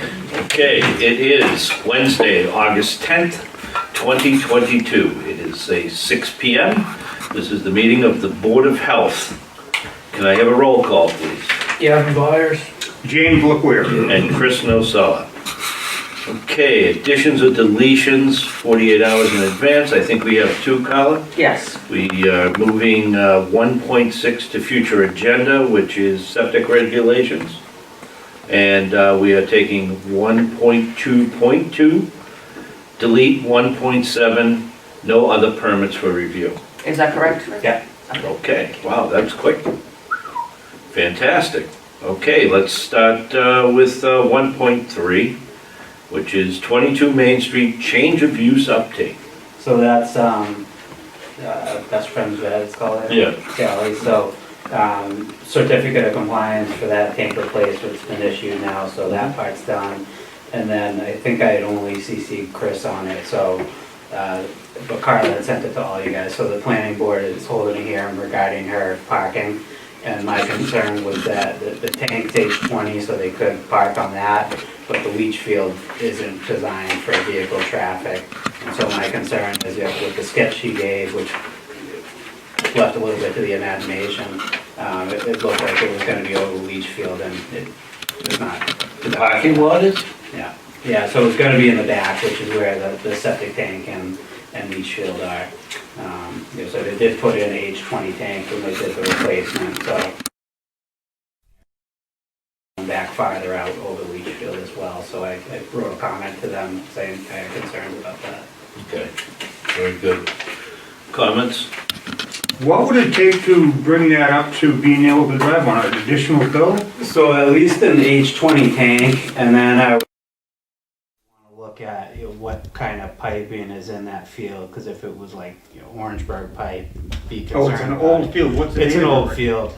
Okay, it is Wednesday, August 10th, 2022. It is a 6 PM. This is the meeting of the Board of Health. Can I have a roll call, please? Gavin Byers. James Leclerc. And Chris Nosala. Okay, additions or deletions, 48 hours in advance. I think we have two, Colin. Yes. We are moving 1.6 to future agenda, which is septic regulations. And we are taking 1.2.2, delete 1.7, no other permits for review. Is that correct? Yeah. Okay, wow, that's quick. Fantastic. Okay, let's start with 1.3, which is 22 Main Street, change of use update. So that's best friends, it's called it. Yeah. Galley. So certificate of compliance for that tank replacement's been issued now, so that part's done. And then I think I had only CC'd Chris on it, so but Carla had sent it to all you guys. So the planning board is holding a hearing regarding her parking. And my concern was that the tank's H20, so they could park on that, but the leach field isn't designed for vehicle traffic. And so my concern is that with the sketch she gave, which left a little bit to the imagination, it looked like it was gonna be over the leach field, and it's not. The parking lot is? Yeah, so it's gonna be in the back, which is where the septic tank and leach field are. Yeah, so they did put in an H20 tank when they did the replacement, so back farther out over the leach field as well. So I wrote a comment to them saying I had concerns about that. Okay, very good. Comments? What would it take to bring that up to being able to drive on it? Additional bill? So at least an H20 tank, and then I want to look at what kind of piping is in that field, because if it was like Orangeburg pipe, be concerned. Oh, it's an about old it. field. What's the It's name an of old it? field.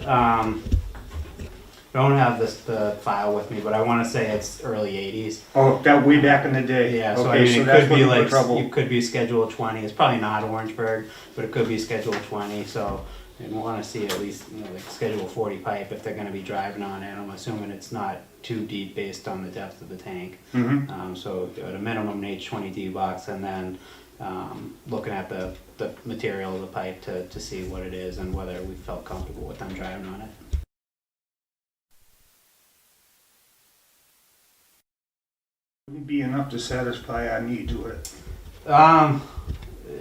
Don't have the file with me, but I want to say it's early 80s. Oh, that way back in the day. Yeah, so Okay, I mean, so it that's could be looking for like, trouble. it could be Schedule 20. It's probably not Orangeburg, but it could be Schedule 20. So we want to see at least like Schedule 40 pipe if they're going to be driving on it. I'm assuming it's not too deep based on the depth of the tank. Mm-hmm. So at a minimum an H20D box, and then looking at the material of the pipe to see what it is and whether we felt comfortable with them driving on it. Would be enough to satisfy our needs with it.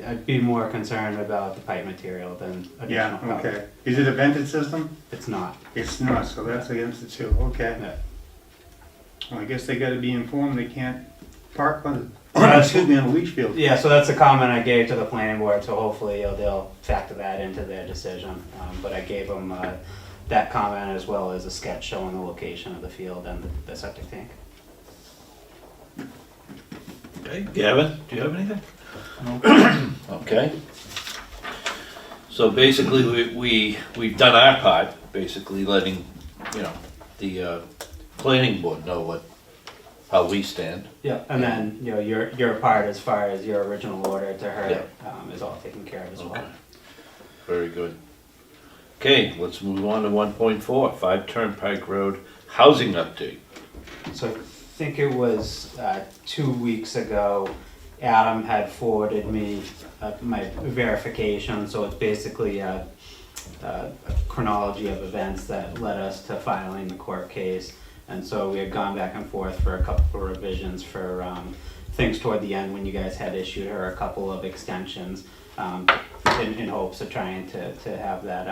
I'd be more concerned about the pipe material than additional Yeah, cover. okay. Is it a vented system? It's not. It's not, so that's against it too. Okay. Yeah. Well, I guess they gotta be informed they can't park on That's- excuse me, on the leach field. Yeah, so that's a comment I gave to the planning board, so hopefully they'll factor that into their decision. But I gave them that comment as well as a sketch showing the location of the field and the septic tank. Okay, Gavin, do you have anything? Okay. So basically, we've done our part, basically letting, the planning board know how we stand. Yeah, and then, your part as far as your original order to her Yeah. is all taken care of as well. Okay. Very good. Okay, let's move on to 1.4, 5 Turnpike Road housing update. So I think it was 2 weeks ago, Adam had forwarded me my verification, so it's basically a chronology of events that led us to filing the court case. And so we had gone back and forth for a couple of revisions for things toward the end when you guys had issued her a couple of extensions in hopes of trying to have that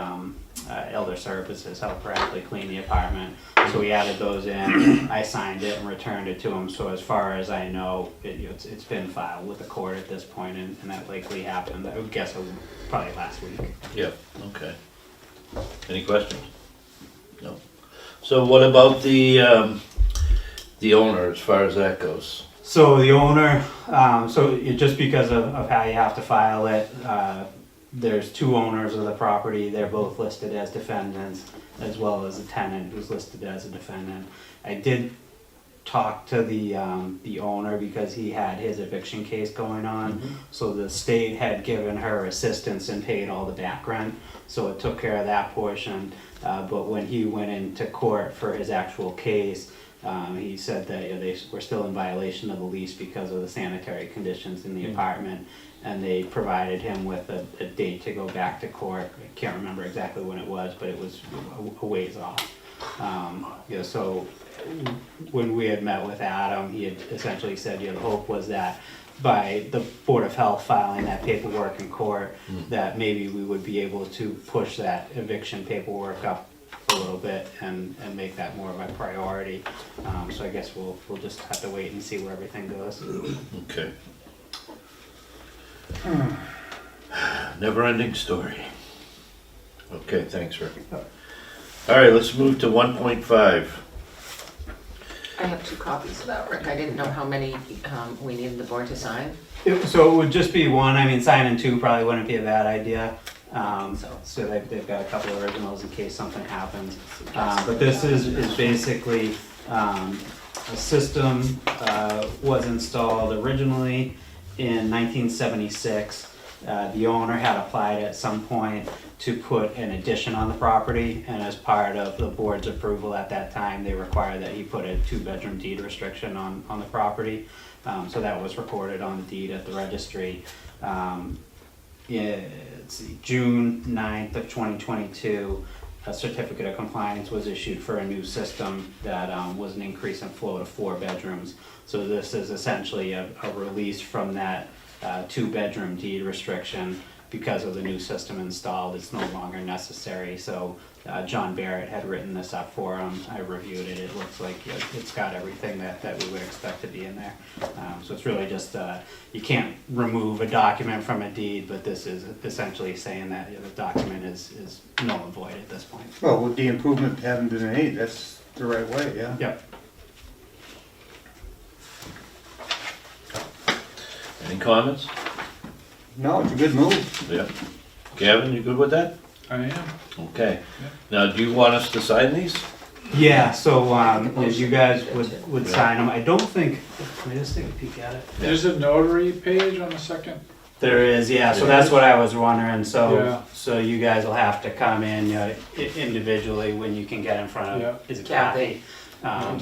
elder services help her actually clean the apartment. So we added those in, I signed it and returned it to him, so as far as I know, it's been filed with the court at this point, and that likely happened, I would guess it was probably last week. Yeah, okay. Any questions? No. So what about the owner as far as that goes? So the owner, just because of how you have to file it, there's two owners of the property, they're both listed as defendants, as well as a tenant who's listed as a defendant. I did talk to the owner because he had his eviction case going on. So the state had given her assistance and paid all the back rent, so it took care of that portion. But when he went into court for his actual case, He said that they were still in violation of the lease because of the sanitary conditions in the apartment, and they provided him with a date to go back to court. I can't remember exactly when it was, but it was a ways off. So when we had met with Adam, he had essentially said, the hope was that by the Board of Health filing that paperwork in court, that maybe we would be able to push that eviction paperwork up a little bit and make that more of a priority. So I guess we'll just have to wait and see where everything goes. Okay. Never-ending story. Okay, thanks, Rick. All right, let's move to 1.5. I have 2 copies of that, Rick. I didn't know how many we needed the board to sign. So it would just be one. I mean, signing 2 probably wouldn't be a bad idea. So they've got a couple of originals in case something happens. But this is basically a system was installed originally in 1976. The owner had applied at some point to put an addition on the property, and as part of the board's approval at that time, they required that he put a 2-bedroom deed restriction on the property. So that was recorded on the deed at the registry. Let's see, June 9th of 2022, a certificate of compliance was issued for a new system that was an increase in flow to 4 bedrooms. So this is essentially a release from that 2-bedroom deed restriction. Because of the new system installed, it's no longer necessary. So John Barrett had written this up for him. I reviewed it. It looks like it's got everything that we would expect to be in there. So it's really just, you can't remove a document from a deed, but this is essentially saying that the document is null and void at this point. Well, with the improvement having been made, that's the right way, yeah? Yep. Any comments? No, it's a good move. Yeah. Gavin, you good with that? I am. Okay. Now, do you want us to sign these? Yeah, so you guys would sign them. I don't think, let me just take a peek at it. There's a notary page on the second. There is, yeah, so that's what I was wondering, Yeah. so you guys will have to come in individually when you can get in front Yeah. of, is it Kathy. Kathy?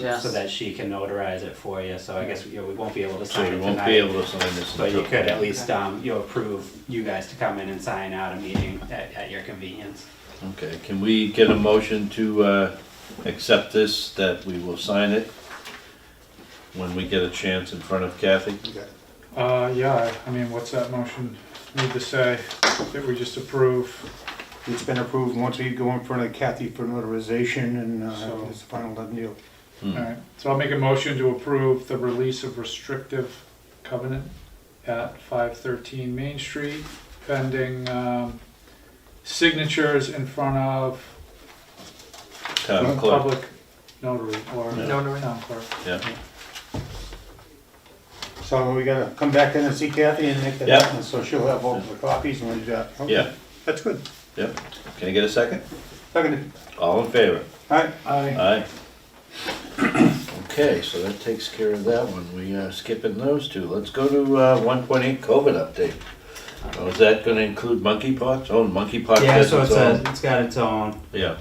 Yes. So that she can notarize it for you, so I guess we won't be able to So sign you it won't be tonight. able to sign this But you until- could at least, approve you guys to come in and sign out a meeting at your convenience. Okay, can we get a motion to accept this, that we will sign it when we get a chance in front of Kathy? Yeah, I mean, what's that motion need to say? That we just approve? It's been approved once we go in front of Kathy for notarization and So- it's the final done deal. Alright, so I'll make a motion to approve the release of restrictive covenant at 513 Main Street, pending signatures in front of Town clerk. public notary or Yeah. Notary. town clerk. Yeah, So we gotta come back in and see Kathy and make that Yeah. happen, so she'll have all the copies and we'll do that. Okay. yeah, That's good. yep. Can I get a second? Seconded. All in favor? Alright, Aye. Aye. Okay, so that takes care of that one. We are skipping those two. Let's go to 1.8 Cobit update. Oh, is that gonna include monkeypox? Oh, monkeypox Yeah, has so its own. it's got its own. Yeah,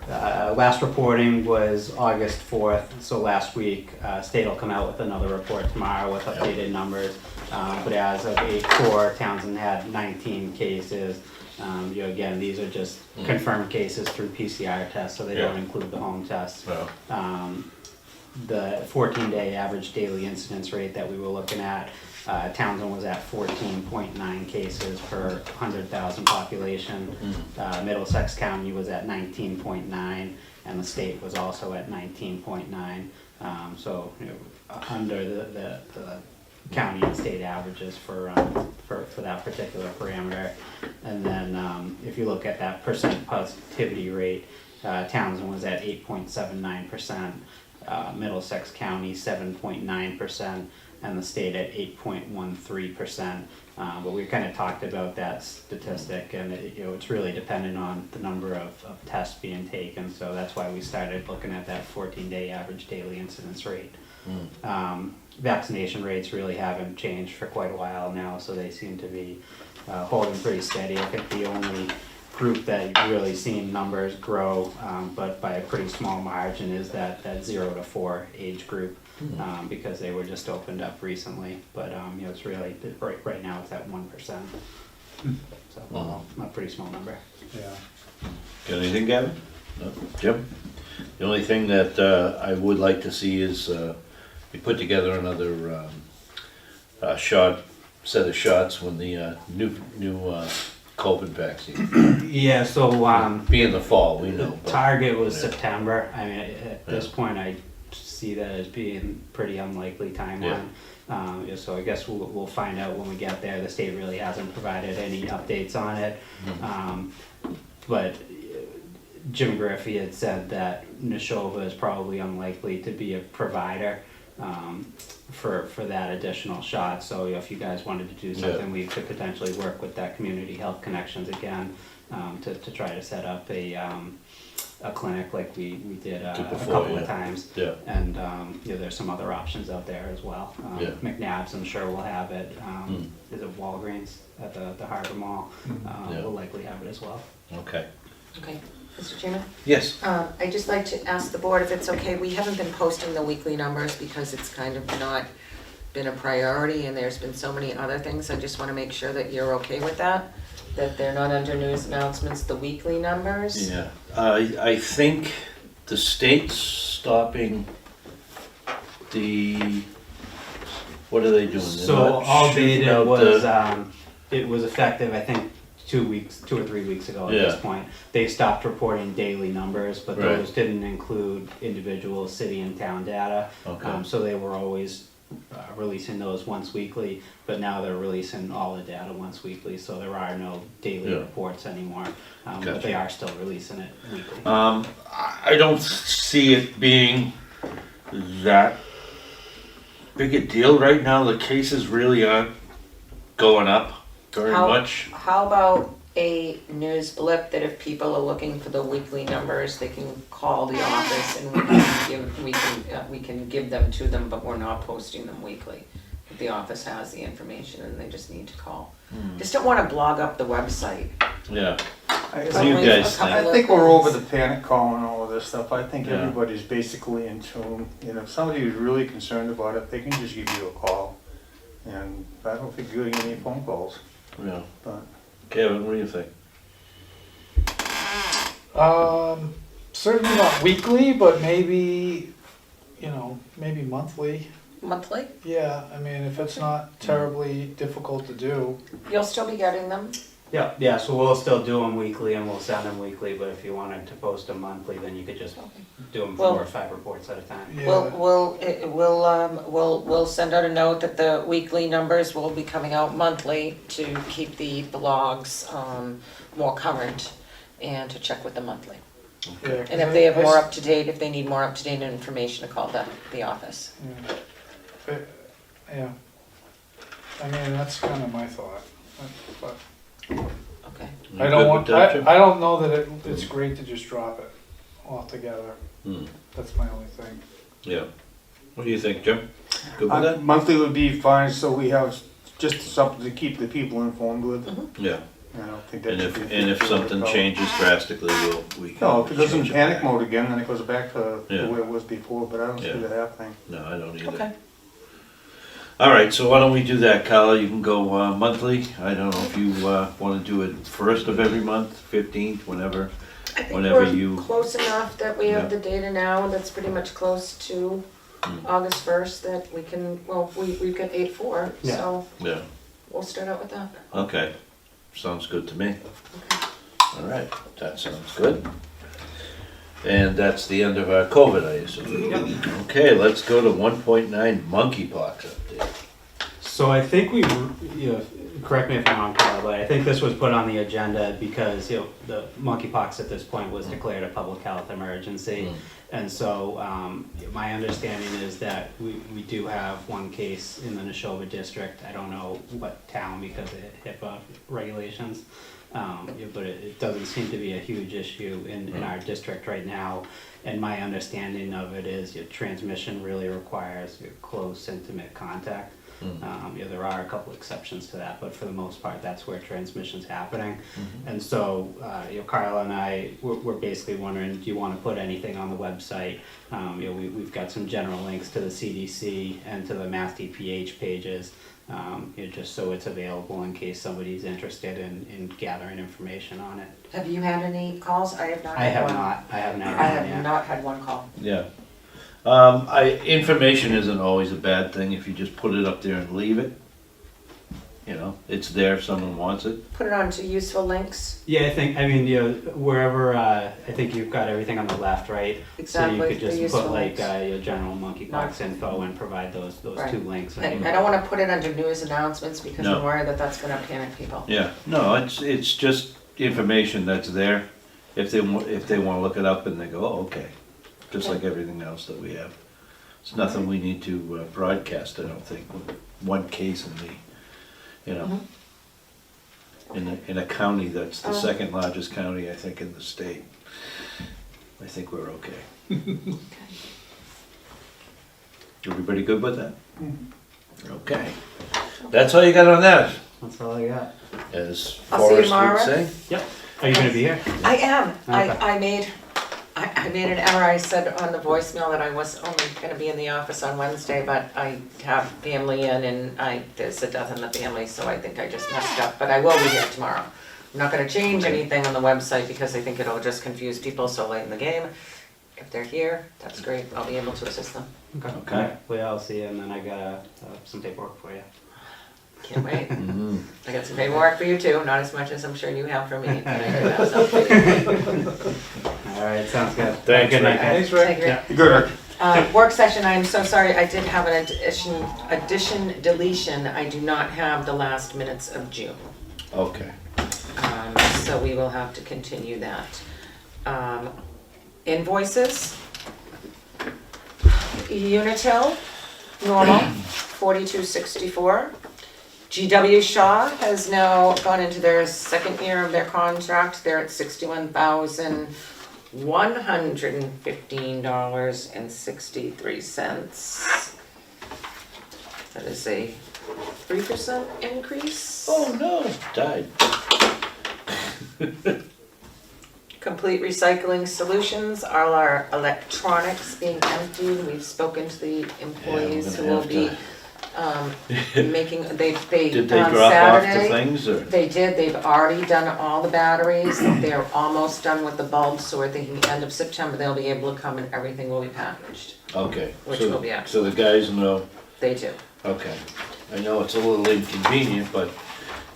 Last reporting was August 4th, so last week, state will come out with another report tomorrow with updated numbers. But as of 8/4, Townsend had 19 cases. Again, these are just confirmed cases through PCR tests, so they don't Yeah. include the home tests. well, The 14-day average daily incidence rate that we were looking at, Townsend was at 14.9 cases per 100,000 population. Middlesex County was at 19.9, and the state was also at 19.9. So under the county and state averages for that particular parameter. And then if you look at that percent positivity rate, Townsend was at 8.79%, Middlesex County 7.9%, and the state at 8.13%. But we kind of talked about that statistic, and it's really dependent on the number of tests being taken. So that's why we started looking at that 14-day average daily incidence rate. Vaccination rates really haven't changed for quite a while now, so they seem to be holding pretty steady. I think the only group that you've really seen numbers grow, but by a pretty small margin, is that 0 to 4 age group, because they were just opened up recently. But it's really right now it's at 1%, so a pretty small number. Yeah. Got anything, Gavin? No? Jim? The only thing that I would like to see is we put together another set of shots when the new COVID vaccine. Yeah, so Be in the fall, we know. but- target was Yeah. September. I mean, at this point, I see that as being pretty unlikely timeline. So I guess we'll find out when we get there. The state really hasn't provided any updates on it. But Jim Griffey had said that Neshoba is probably unlikely to be a provider for that additional shot. So if you guys wanted to do something, we could potentially work with that Community Health Connections again to try to set up a clinic like we did a couple of times. Yeah. And there's some other options out there as well. McNabb's, I'm sure, will have it. Is it Walgreens at the Harbor Mall? Will likely have it as well. Okay. Okay, Mr. Chairman? Yes. I'd just like to ask the board if it's okay. We haven't been posting the weekly numbers because it's kind of not been a priority and there's been so many other things. I just want to make sure that you're okay with that they're not under news announcements, the weekly numbers. Yeah. I think the state's stopping the, what are they doing? They're So not all shooting data out was the- it was effective, I think, 2 or 3 weeks ago at this Yeah. point. They stopped reporting daily numbers, but Right. those didn't include individual city and town data. Okay. So they were always releasing those once weekly, but now they're releasing all the data once weekly, so there are no daily Yeah. reports anymore. But Gotcha. they are still releasing it weekly. I don't see it being that big a deal right now. The cases really aren't going up very much. How about a news blip that if people are looking for the weekly numbers, they can call the office and we can give them to them, but we're not posting them weekly. The office has the information and they just need to call. Just don't want to blog up the website. Yeah. I do you guys think? I think we're over the panic call and all of this stuff. I think Yeah. everybody's basically in tune. If somebody who's really concerned about it, they can just give you a call. And I don't think you're getting any phone calls, Yeah. but. Kevin, what do you think? Certainly not weekly, but maybe, maybe monthly. Monthly? Yeah, I mean, if it's not terribly difficult to do. You'll still be getting them? Yeah, so we'll still do them weekly and we'll send them weekly, but if you wanted to post them monthly, then you could just do them Well- 4 or 5 reports at a time. Yeah. We'll send out a note that the weekly numbers will be coming out monthly to keep the blogs more current and to check with the monthly. Yeah, 'cause And if they have more up to date, if they need more up to date information, to call the office. Yeah. I mean, that's kind of my thought. But Okay. You I don't good want, with that, Jim? I don't know that it's great to just drop it altogether. Hmm. That's my only thing. Yeah. What do you think, Jim? Good with that? Monthly would be fine, so we have just something to keep the people informed with. Yeah. I don't think that And should if, be a and big if deal something at all. changes drastically, we can. No, if it goes in change panic back. mode again, then it goes back to Yeah. the way it was before, but I don't see Yeah. that happening. No, I don't either. Okay. All right, so why don't we do that, Kyle? You can go monthly. I don't know if you want to do it first of every month, 15th, whenever. I think Whenever we're you- close enough that we have Yeah. the data now that's pretty much close to August 1st that we can, we've got 8/4, Yeah. so Yeah. we'll start out with that. Okay. Sounds good to me. All right, that sounds good. And that's the end of our COVID, I assume. Okay, let's go to 1.9 monkeypox update. So I think correct me if I'm wrong, Carl, but I think this was put on the agenda because, the monkeypox at this point was declared a public health emergency. And so, my understanding is that we do have one case in the Neshoba district. I don't know what town because of HIPAA regulations. But it doesn't seem to be a huge issue in our district right now. And my understanding of it is your transmission really requires your close, intimate contact. There are a couple exceptions to that, but for the most part, that's where transmission's happening. And so, Carl and I, we're basically wondering, do you want to put anything on the website? We've got some general links to the CDC and to the Mass DPH pages, just so it's available in case somebody's interested in gathering information on it. Have you had any calls? I have not I had have one. not. I have not. I have not had one call. Yeah. Information isn't always a bad thing if you just put it up there and leave it. It's there if someone wants it. Put it on to useful links. Yeah, wherever, I think you've got everything on the left, right? Exactly, So you the could just useful put like links. your general monkeypox info and provide those Right. 2 links. And I don't wanna put it under news announcements because No. I'm worried that that's gonna panic people. Yeah, no, it's just information that's there. If they want to look it up and they go, oh, okay. Just like everything else that we have. It's nothing we need to broadcast, I don't think. One case in the, in a county that's the second largest county, I think, in the state. I think we're okay. Everybody good with that? Okay. That's all you got on that, That's all I got. as I'll see you Forrest tomorrow. would say. Yep. Are you gonna be here? I am. Okay. I made an error. I said on the voicemail that I was only gonna be in the office on Wednesday, but I have family in and there's a death in the family, so I think I just messed up, but I will be here tomorrow. I'm not gonna change anything on the website because I think it'll just confuse people so late in the game. If they're here, that's great. I'll be able to assist them. Okay. Alright, well, I'll see you, and then I got some paperwork for you. Can't wait. Mhm. I got some paperwork for you too, not as much as I'm sure you have for me. but I do have some for you. Alright, sounds good. Thanks, Good night, Rick. guys. Take care. You good, Rick? Work session, I'm so sorry, I did have an addition, deletion. I do not have the last minutes of June. Okay. So we will have to continue that. Invoices. Unitil, normal, 4264. GW Shaw has now gone into their second year of their contract. They're at $61,115.63. That is a 3% increase. Oh, no. Died. Complete Recycling Solutions, all our electronics being emptied. We've spoken to the employees who gonna will be making, they Did they on drop off the Saturday. things, or? They did, they've already done all the batteries. They're almost done with the bulbs, so we're thinking end of September, they'll be able to come and everything will be packaged. Okay. Which so- will be So the guys know, They do. okay. I know it's a little inconvenient, but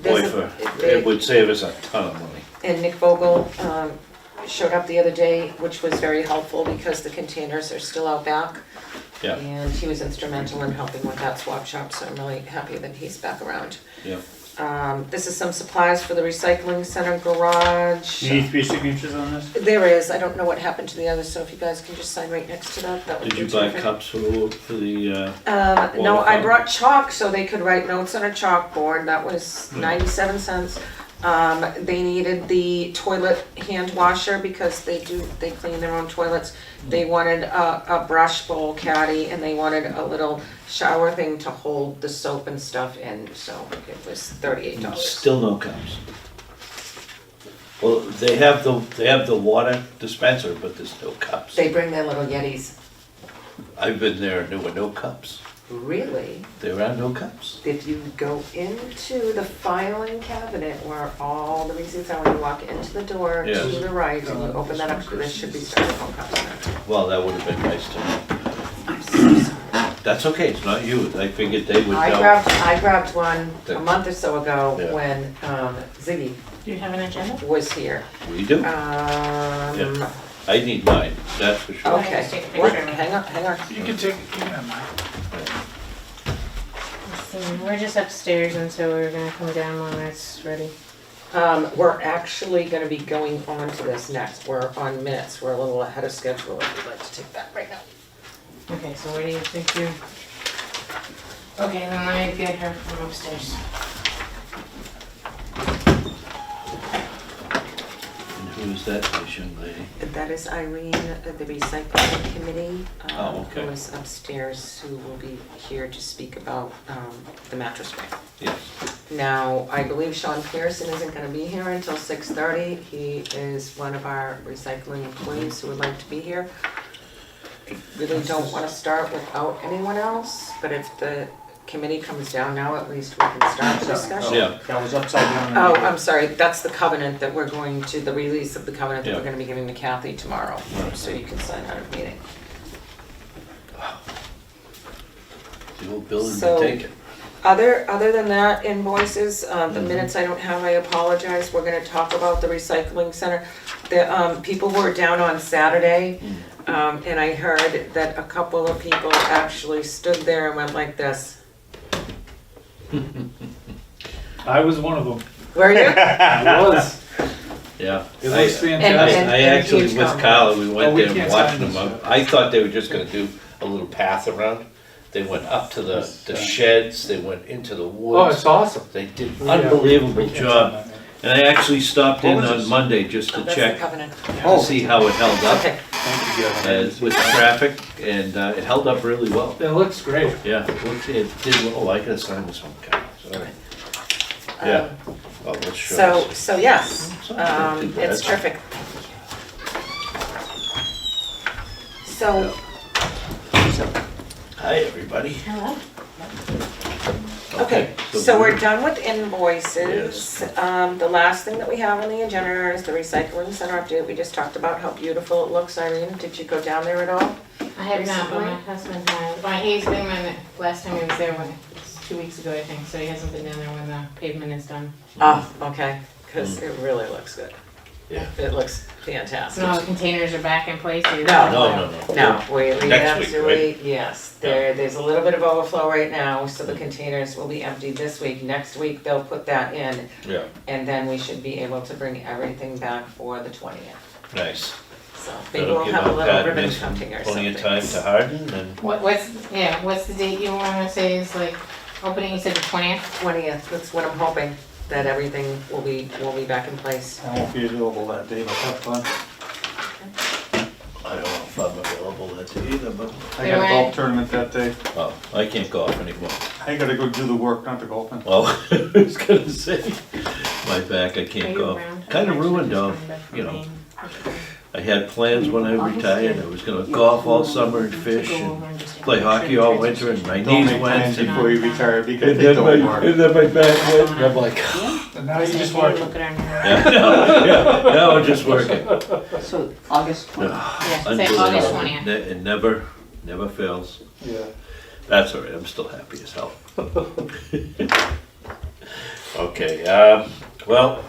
boy, There's a- it would save us a ton of money. And Nick Vogel showed up the other day, which was very helpful because the containers are still out back. Yeah. And he was instrumental in helping with that swap shop, so I'm really happy that he's back around. Yeah. This is some supplies for the recycling center garage. You need 3 signatures on this? There is, I don't know what happened to the others, so if you guys can just sign right next to that, that would Did be you buy terrific. cups for the, No, I Waterfront? brought chalk so they could write notes on a chalkboard, that was Hmm. 97 cents. They needed the toilet hand washer because they clean their own toilets. They wanted a brush bowl caddy and they wanted a little shower thing to hold the soap and stuff in, so it was $38. still no cups? Well, they have the water dispenser, but there's no cups. They bring their little Yetis. I've been there and there were no cups. Really? There are no cups. If you go into the filing cabinet where all the receipts are, when you walk into the door Yes. to the right and you open that up, there should be styrofoam cups in there. Well, that would have been nice to know. I'm so sorry. That's okay, it's not you. I figured they would know. I grabbed one a That- month or so ago Yeah. when Ziggy Do you have an agenda? was here. We do. I need mine, that's for sure. Okay, Just take a what, picture. hang on. You can have mine. We're just upstairs and so we're gonna come down when it's ready. We're actually gonna be going on to this next. We're on minutes. We're a little ahead of schedule. If you'd like to take that right now. Okay, so where do you think you? Okay, then let me get her from upstairs. And who Who's that nice young lady? That is Irene, the recycling committee. Oh, okay. Who is upstairs, who will be here to speak about the mattress grant. Yes. Now, I believe Sean Pearson isn't gonna be here until 6:30. He is one of our recycling employees who would like to be here. I really don't wanna start without anyone else, but if the committee comes down now, at least we can start the discussion. Yeah. That was upside down. Oh, I'm sorry, that's the covenant that we're going to, the release of the covenant that we're Yeah. gonna be giving to Kathy tomorrow, Right. so you can sign out of meeting. The old building So- to take it. Other than that, invoices, the minutes I don't have, I apologize, we're gonna talk about the recycling center. The, people were down on Saturday, and I heard that a couple of people actually stood there and went like this. I was one of them. Were you? I was. Yeah. It I- looks I, fantastic. And- I actually, huge with comment. Carla, we Oh, went we there and can't watched sign them this up. yet. I thought they were just gonna do a little path around. They went up to the sheds, they went into the Oh, woods. it's awesome. They did Yeah, unbelievable we can't job. sign that, man. And I actually stopped What in was on this? Monday just Oh, to that's the check, covenant. to see how it held up Okay, Thank you, Gavin. with the traffic, and it held up really well. It looks great. Yeah, it did, oh, I gotta sign this one, Carla, sorry. Yeah. Oh, let's show this. so yes, Not too bad. it's terrific. So, Hi, everybody. Hello. okay, so we're done with invoices. The last thing that we have on the agenda is the recycling center update. We just talked about how beautiful it looks. Irene, did you go down there at all? I have not, but my Recently? husband has. Well, he's been when, last time he was there, when, it's 2 weeks ago, I think, so he hasn't been down there when the pavement is done. Oh, okay, because it really looks good. Yeah. It looks fantastic. So all the containers are back in place? or- No. No. No, we Next week, actually, yes, there's a little bit of overflow right now, so the containers will be emptied this week. Next week, they'll put that in, Yeah, and then we should be able to bring everything back for the 20th. nice. So maybe That'll we'll give have a our little pad ribbon nice and cutting or plenty something. of time to harden and, What's the date you wanna say is like, opening, you said the 20th? 20th, that's what I'm hoping, that everything will be back in place. I won't be available that day, but have fun. I don't know if I'm available that day either, but, I got a golf tournament that day. oh, I can't golf anymore. I gotta go do the work, not the golfing. Well, I was gonna say, my back, I Are can't you golf. around? Kinda I'm ruined actually though, just coming back from you know. Maine. I had plans when I retired, I was gonna golf all summer and fish To go and over and just- play hockey all winter and my Don't knees make went. plans And before you retire because and they then don't my, work. and then my back went, and I'm like, And now you Say, just "Hey, work. Look at our new. yeah, now I'm just working. So August 20th. Yeah, say Unbelievable. August 20th. It never fails. Yeah. That's all right, I'm still happy as hell. Okay, well,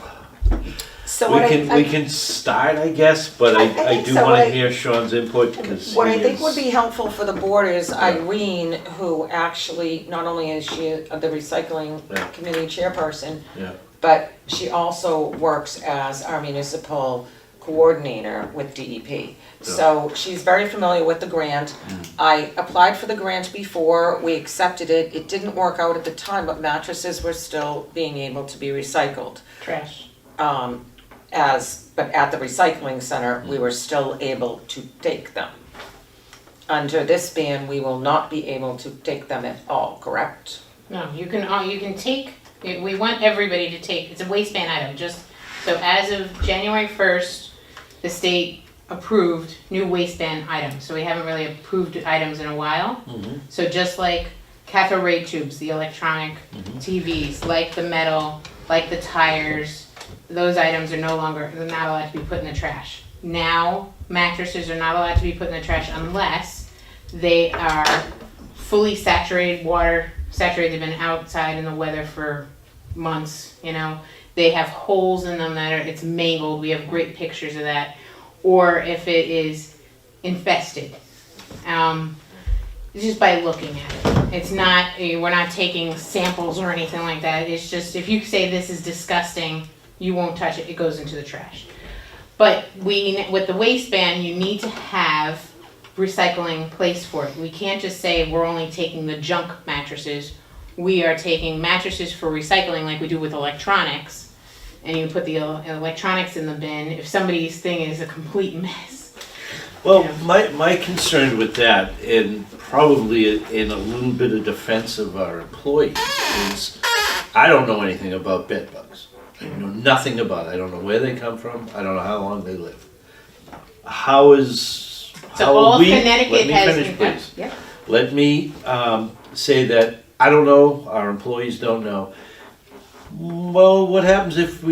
So we what can, we can start, I guess, but I I think do so. wanna What I- hear Sean's input, cause What I he think would is- be helpful for the board is Irene, who actually, not only is she the recycling Yeah. committee chairperson, Yeah, but she also works as our municipal coordinator with DEP. So she's very familiar with the grant. I applied for the grant before, we accepted it, it didn't work out at the time, but mattresses were still being able to be recycled. Trash. But at the recycling center, we were still able to take them. Under this ban, we will not be able to take them at all, correct? No, you can take, we want everybody to take, it's a waistband item, just, so as of January 1st, the state approved new waistband items, so we haven't really approved items in a while. So just like cathode ray tubes, the electronic TVs, like the metal, like the tires, those items are no longer, they're not allowed to be put in the trash. Now, mattresses are not allowed to be put in the trash unless they are fully saturated, water saturated, they've been outside in the weather for months, you know. They have holes in them that are, it's mangled, we have great pictures of that. Or if it is infested. Just by looking at it. It's not, we're not taking samples or anything like that. It's just, if you say this is disgusting, you won't touch it, it goes into the trash. But with the waistband, you need to have recycling place for it. We can't just say we're only taking the junk mattresses. We are taking mattresses for recycling like we do with electronics and you put the electronics in the bin, if somebody's thing is a complete mess. Well, Yeah. my concern with that, and probably in a little bit of defense of our employees, is I don't know anything about bed bugs. I know nothing about it. I don't know where they come from. I don't know how long they live. How is, So how all are we, Connecticut let me has. finish, please. Yeah. Let me say that I don't know, our employees don't know. Well, what happens if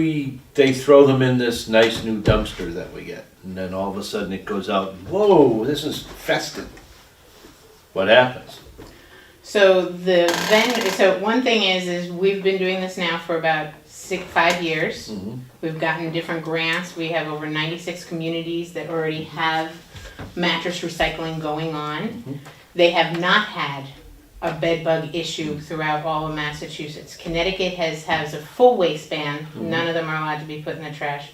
they throw them in this nice new dumpster that we get? And then all of a sudden it goes out, whoa, this is infested. What happens? So so one thing is we've been doing this now for about 5 years. Mhm. We've gotten different grants. We have over 96 communities that already have mattress recycling going on. They have not had a bed bug issue throughout all of Massachusetts. Connecticut has a full waste ban. None of them are allowed to be put in the trash.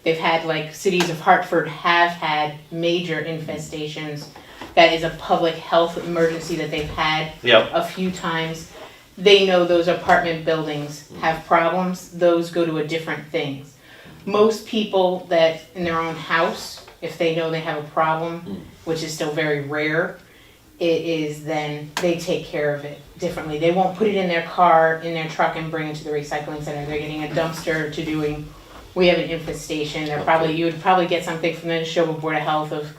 They've had, like, cities of Hartford have had major infestations. That is a public health emergency that they've had Yep. a few times. They know those apartment buildings have problems. Those go to a different things. Most people that in their own house, if they know they have a problem, which is still very rare, it is then they take care of it differently. They won't put it in their car, in their truck, and bring it to the recycling center. They're getting a dumpster to doing, we have an infestation. You would probably get something from the Neshoba Board of Health of,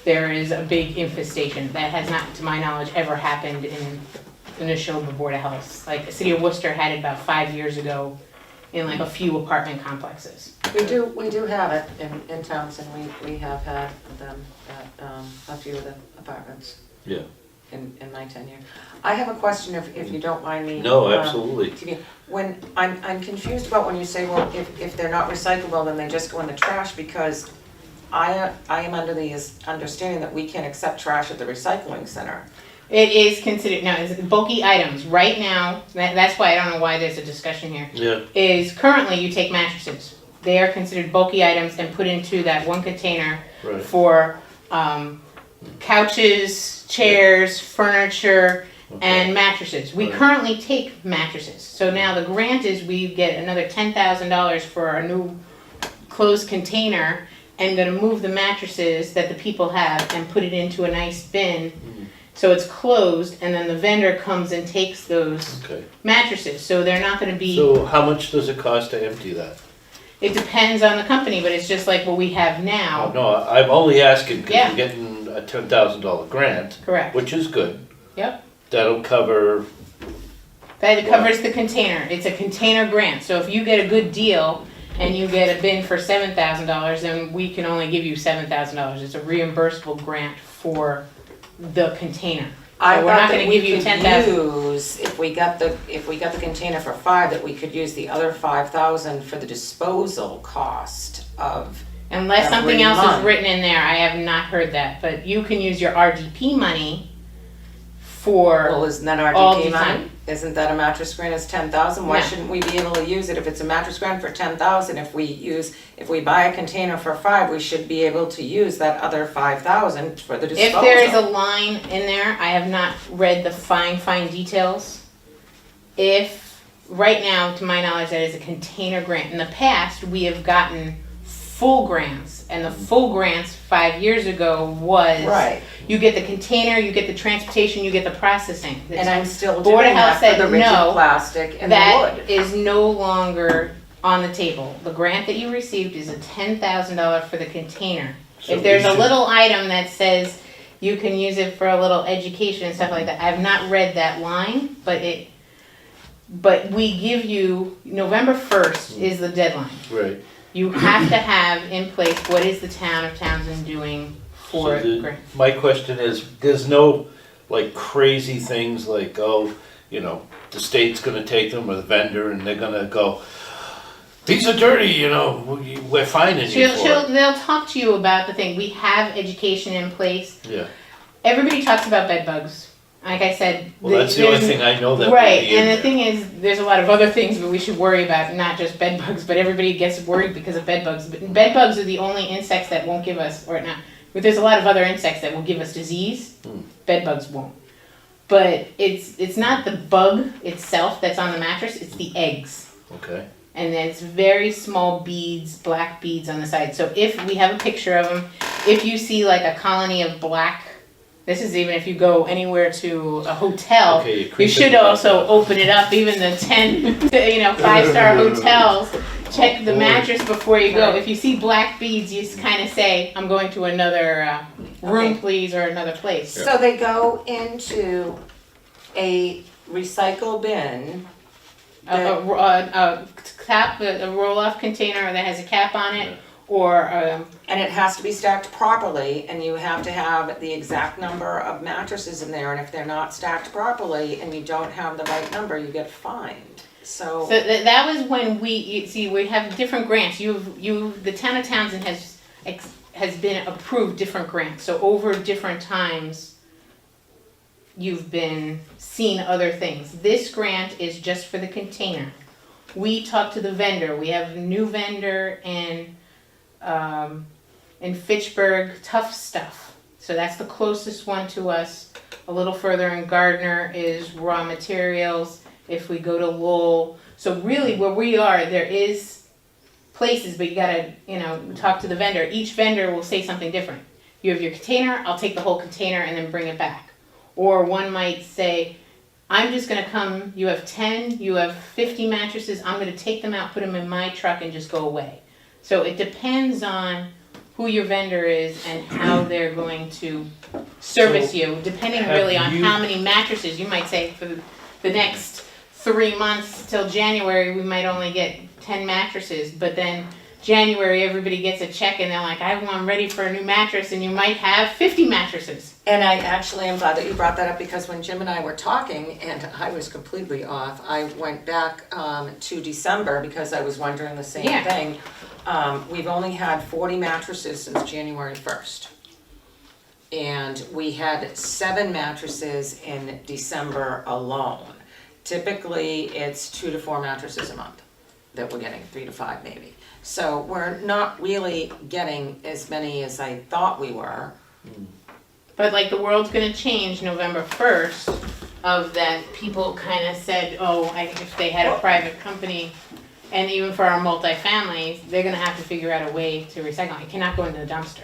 there is a big infestation. That has not, to my knowledge, ever happened in the Neshoba Board of Health. Like, the city of Worcester had it about 5 years ago in like a few apartment complexes. We do have it in Townsend, we have had them at a few of the apartments Yeah. in my tenure. I have a question if you don't mind me. No, absolutely. When, I'm confused about when you say, well, if they're not recyclable, then they just go in the trash, because I am under the understanding that we can't accept trash at the recycling center. It is considered, no, it's bulky items. Right now, that's why I don't know why there's a discussion here, Yeah. is currently you take mattresses. They are considered bulky items and put into that one container Right. for couches, chairs, furniture, and mattresses. We Right. currently take mattresses. So now the grant is we get another $10,000 for a new closed container, and gonna move the mattresses that the people have and put it into a nice bin. So it's closed, and then the vendor comes and takes those Okay. mattresses. So they're not gonna be, So how much does it cost to empty that? it depends on the company, but it's just like what we have now. No, I'm only asking because Yeah. we're getting a $10,000 grant, Correct. which is good. Yep. That'll cover, That covers the container. It's a container grant. So if you get a good deal and you get a bin for $7,000, then we can only give you $7,000. It's a reimbursable grant for the container. I So we're thought not that gonna we give you could 10,000. use, if we got the container for 5, that we could use the other 5,000 for the disposal cost of. Unless Every something else month. is written in there, I have not heard that. But you can use your RDP money for, Well, isn't that all RDP the money? time. Isn't that a mattress grant is 10,000? Why No. shouldn't we be able to use it if it's a mattress grant for 10,000? If we buy a container for 5, we should be able to use that other 5,000 for the disposal. if there is a line in there, I have not read the fine details. If, right now, to my knowledge, that is a container grant. In the past, we have gotten full grants, and the full grants 5 years ago was. Right. You get the container, you get the transportation, you get the processing. And I'm still Board of doing Health that for said the rigid no, plastic and the That wood. is no longer on the table. The grant that you received is a $10,000 for the container. So If there's we a should- little item that says you can use it for a little education and stuff like that, I've not read that line, but we give you, November 1st is the deadline. right. You have to have in place, what is the town of Townsend doing for So the- grant? My question is, there's no like crazy things like, oh, the state's gonna take them or the vendor and they're gonna go, these are dirty, we're fining you for it. They'll talk to you about the thing. We have education in place. Yeah, Everybody talks about bed bugs. Like I said, well, that's the only there's- thing I know that would Right, be in and the there. thing is, there's a lot of other things that we should worry about, not just bed bugs, but everybody gets worried because of bed bugs. But bed bugs are the only insects that won't give us, or not, but there's a lot of other insects that will give us disease. Bed bugs won't. But it's not the bug itself that's on the mattress, it's the eggs. Okay, and there's very small beads, black beads on the side. So if we have a picture of them, if you see like a colony of black, this is even if you go anywhere to a hotel, Okay, you're you creeping should me out also now. open it up. Even the 5-star hotels, check the Boy. mattress before you go. Right. If you see black beads, you kind of say, "I'm going to another room, Okay. please," or another place. So they go into a recycle bin. A cap, a roll-off container that has a cap on it, or And it has to be stacked properly, and you have to have the exact number of mattresses in there, and if they're not stacked properly and you don't have the right number, you get fined. so that was when we have different grants. The town of Townsend has been approved different grants. So over different times, you've been seeing other things. This grant is just for the container. We talked to the vendor. We have a new vendor in Fitchburg, Tough Stuff. So that's the closest one to us. A little further in Gardner is Raw Materials. If we go to Lowell, so really where we are, there is places, but you gotta, talk to the vendor. Each vendor will say something different. You have your container, I'll take the whole container and then bring it back. Or one might say, I'm just gonna come, you have 10, you have 50 mattresses, I'm gonna take them out, put them in my truck and just go away. So it depends on who your vendor is and how they're going to service So, you, depending have really on you- how many mattresses. You might say for the next 3 months till January, we might only get 10 mattresses, but then January, everybody gets a check and they're like, I'm ready for a new mattress, and you might have 50 mattresses. And I actually am glad that you brought that up, because when Jim and I were talking, and I was completely off, I went back to December because I was wondering the same Yeah. thing. We've only had 40 mattresses since January 1st. And we had 7 mattresses in December alone. Typically, it's 2 to 4 mattresses a month that we're getting, 3 to 5 maybe. So we're not really getting as many as I thought we were. But like the world's gonna change November 1st, of that people kind of said, if they had a private company, and even for our multifamilies, they're gonna have to figure out a way to recycle. It cannot go into the dumpster.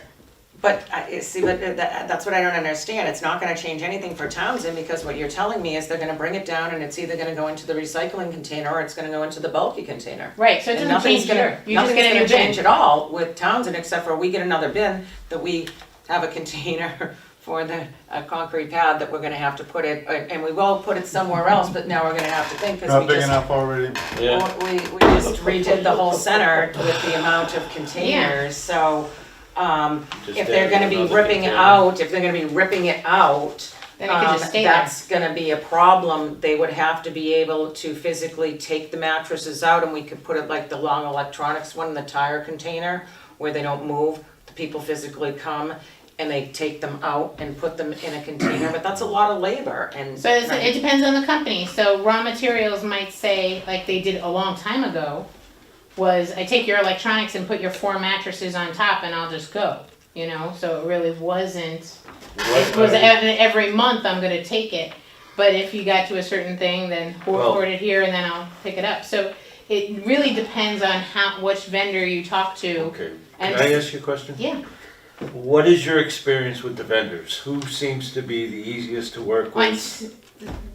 But that's what I don't understand. It's not gonna change anything for Townsend, because what you're telling me is they're gonna bring it down and it's either gonna go into the recycling container or it's gonna go into the bulky container. Right, so it And doesn't change here. You just get a new nothing's gonna change bin. at all with Townsend, except for we get another bin that we have a container for a concrete pad that we're gonna have to put it, and we will put it somewhere else, but now we're gonna have to think, because Not we big just, enough already. Yeah, we just redid the whole center with the amount of containers, so, Just if they're gonna be add another ripping container. out, if they're gonna be ripping it out, Then it can just stay there. that's gonna be a problem. They would have to be able to physically take the mattresses out, and we could put it like the long electronics one in the tire container where they don't move. The people physically come and they take them out and put them in a container, but that's a lot of labor and. So it depends on the company. So Raw Materials might say, like they did a long time ago, was I take your electronics and put your 4 mattresses on top and I'll just go, So it really wasn't, it was every month I'm gonna take it. But if you got to a certain thing, then Well- forward it here and then I'll pick it up. So it really depends on which vendor you talk to. Okay, And can I ask you a question? Yeah, What is your experience with the vendors? Who seems to be the easiest to work with?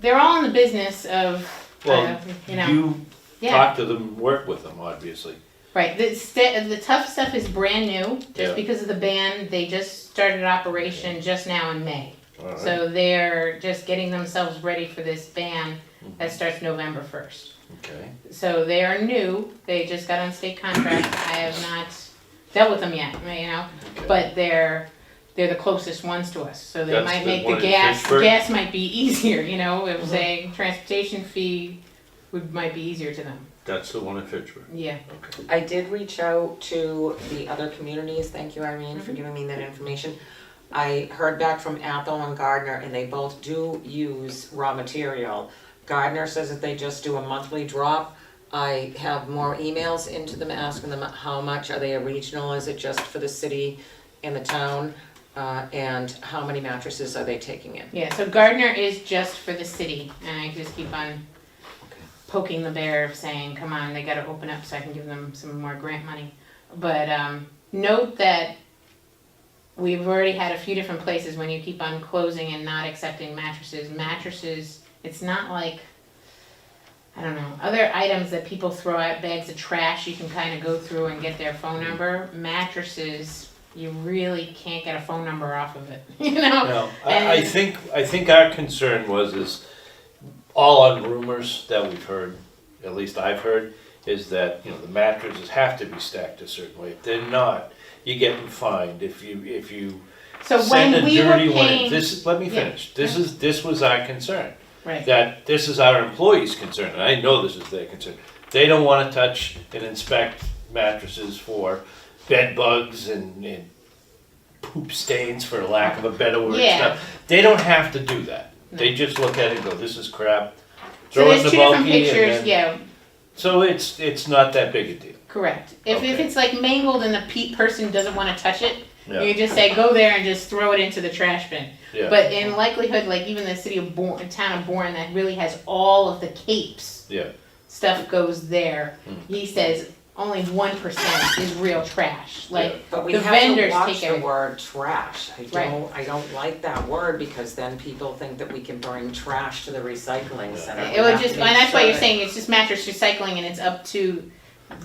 they're all in the business of, Well, you yeah. talk to them, work with them, obviously. Right, the Tough Stuff is brand new, Yeah. just because of the ban. They just started operation just now in May. All right. So they're just getting themselves ready for this ban that starts November 1st. Okay, So they are new, they just got on state contract. I have not dealt with them yet, okay. but they're the closest ones to us. So they That's might the make one the in gas Fitchburg? might be easier, if say transportation fee might be easier to them. That's the one in Fitchburg. Yeah. Okay. I did reach out to the other communities, thank you Irene for giving me that information. I heard back from Athol and Gardner, and they both do use raw material. Gardner says that they just do a monthly drop. I have more emails into them asking them how much, are they a regional, is it just for the city and the town? And how many mattresses are they taking in? Yeah, so Gardner is just for the city, and I just keep on poking the bear of saying, come on, they gotta open up so I can give them some more grant money. But, note that we've already had a few different places when you keep on closing and not accepting mattresses. Mattresses, it's not like, I don't know, other items that people throw out, bags of trash, you can kind of go through and get their phone number. Mattresses, you really can't get a phone number off of it, you know? No, I think our concern is all on rumors that we've heard, at least I've heard, is that, you know, the mattresses have to be stacked a certain way. If they're not, you're getting fined. If you So send when a we were dirty one, paying, let me Yeah, finish. This was our concern. right, That this is our employees' concern, and I know this is their concern. They don't wanna touch and inspect mattresses for bed bugs and poop stains, for lack of a better word, Yeah. stuff. They don't have to do that. They just look at it and go, this is crap. so Throw it in there's the two different bulky and pictures, then. yeah, So it's not that big a deal. correct. If Okay. it's like mangled and the person doesn't wanna touch it, Yeah, you just say, go there and just throw it into the trash bin. yeah, But in likelihood, like even the city of Bourne, town of Bourne, that really has all of the capes, yeah. stuff goes there. Hmm. He says only 1% is real trash. Like But we the have to vendors watch take the everything. word trash. Right. I don't like that word because then people think that we can bring trash to the recycling center. It We would have to just, make and that's why sure you're that- saying it's just mattress recycling and it's up to.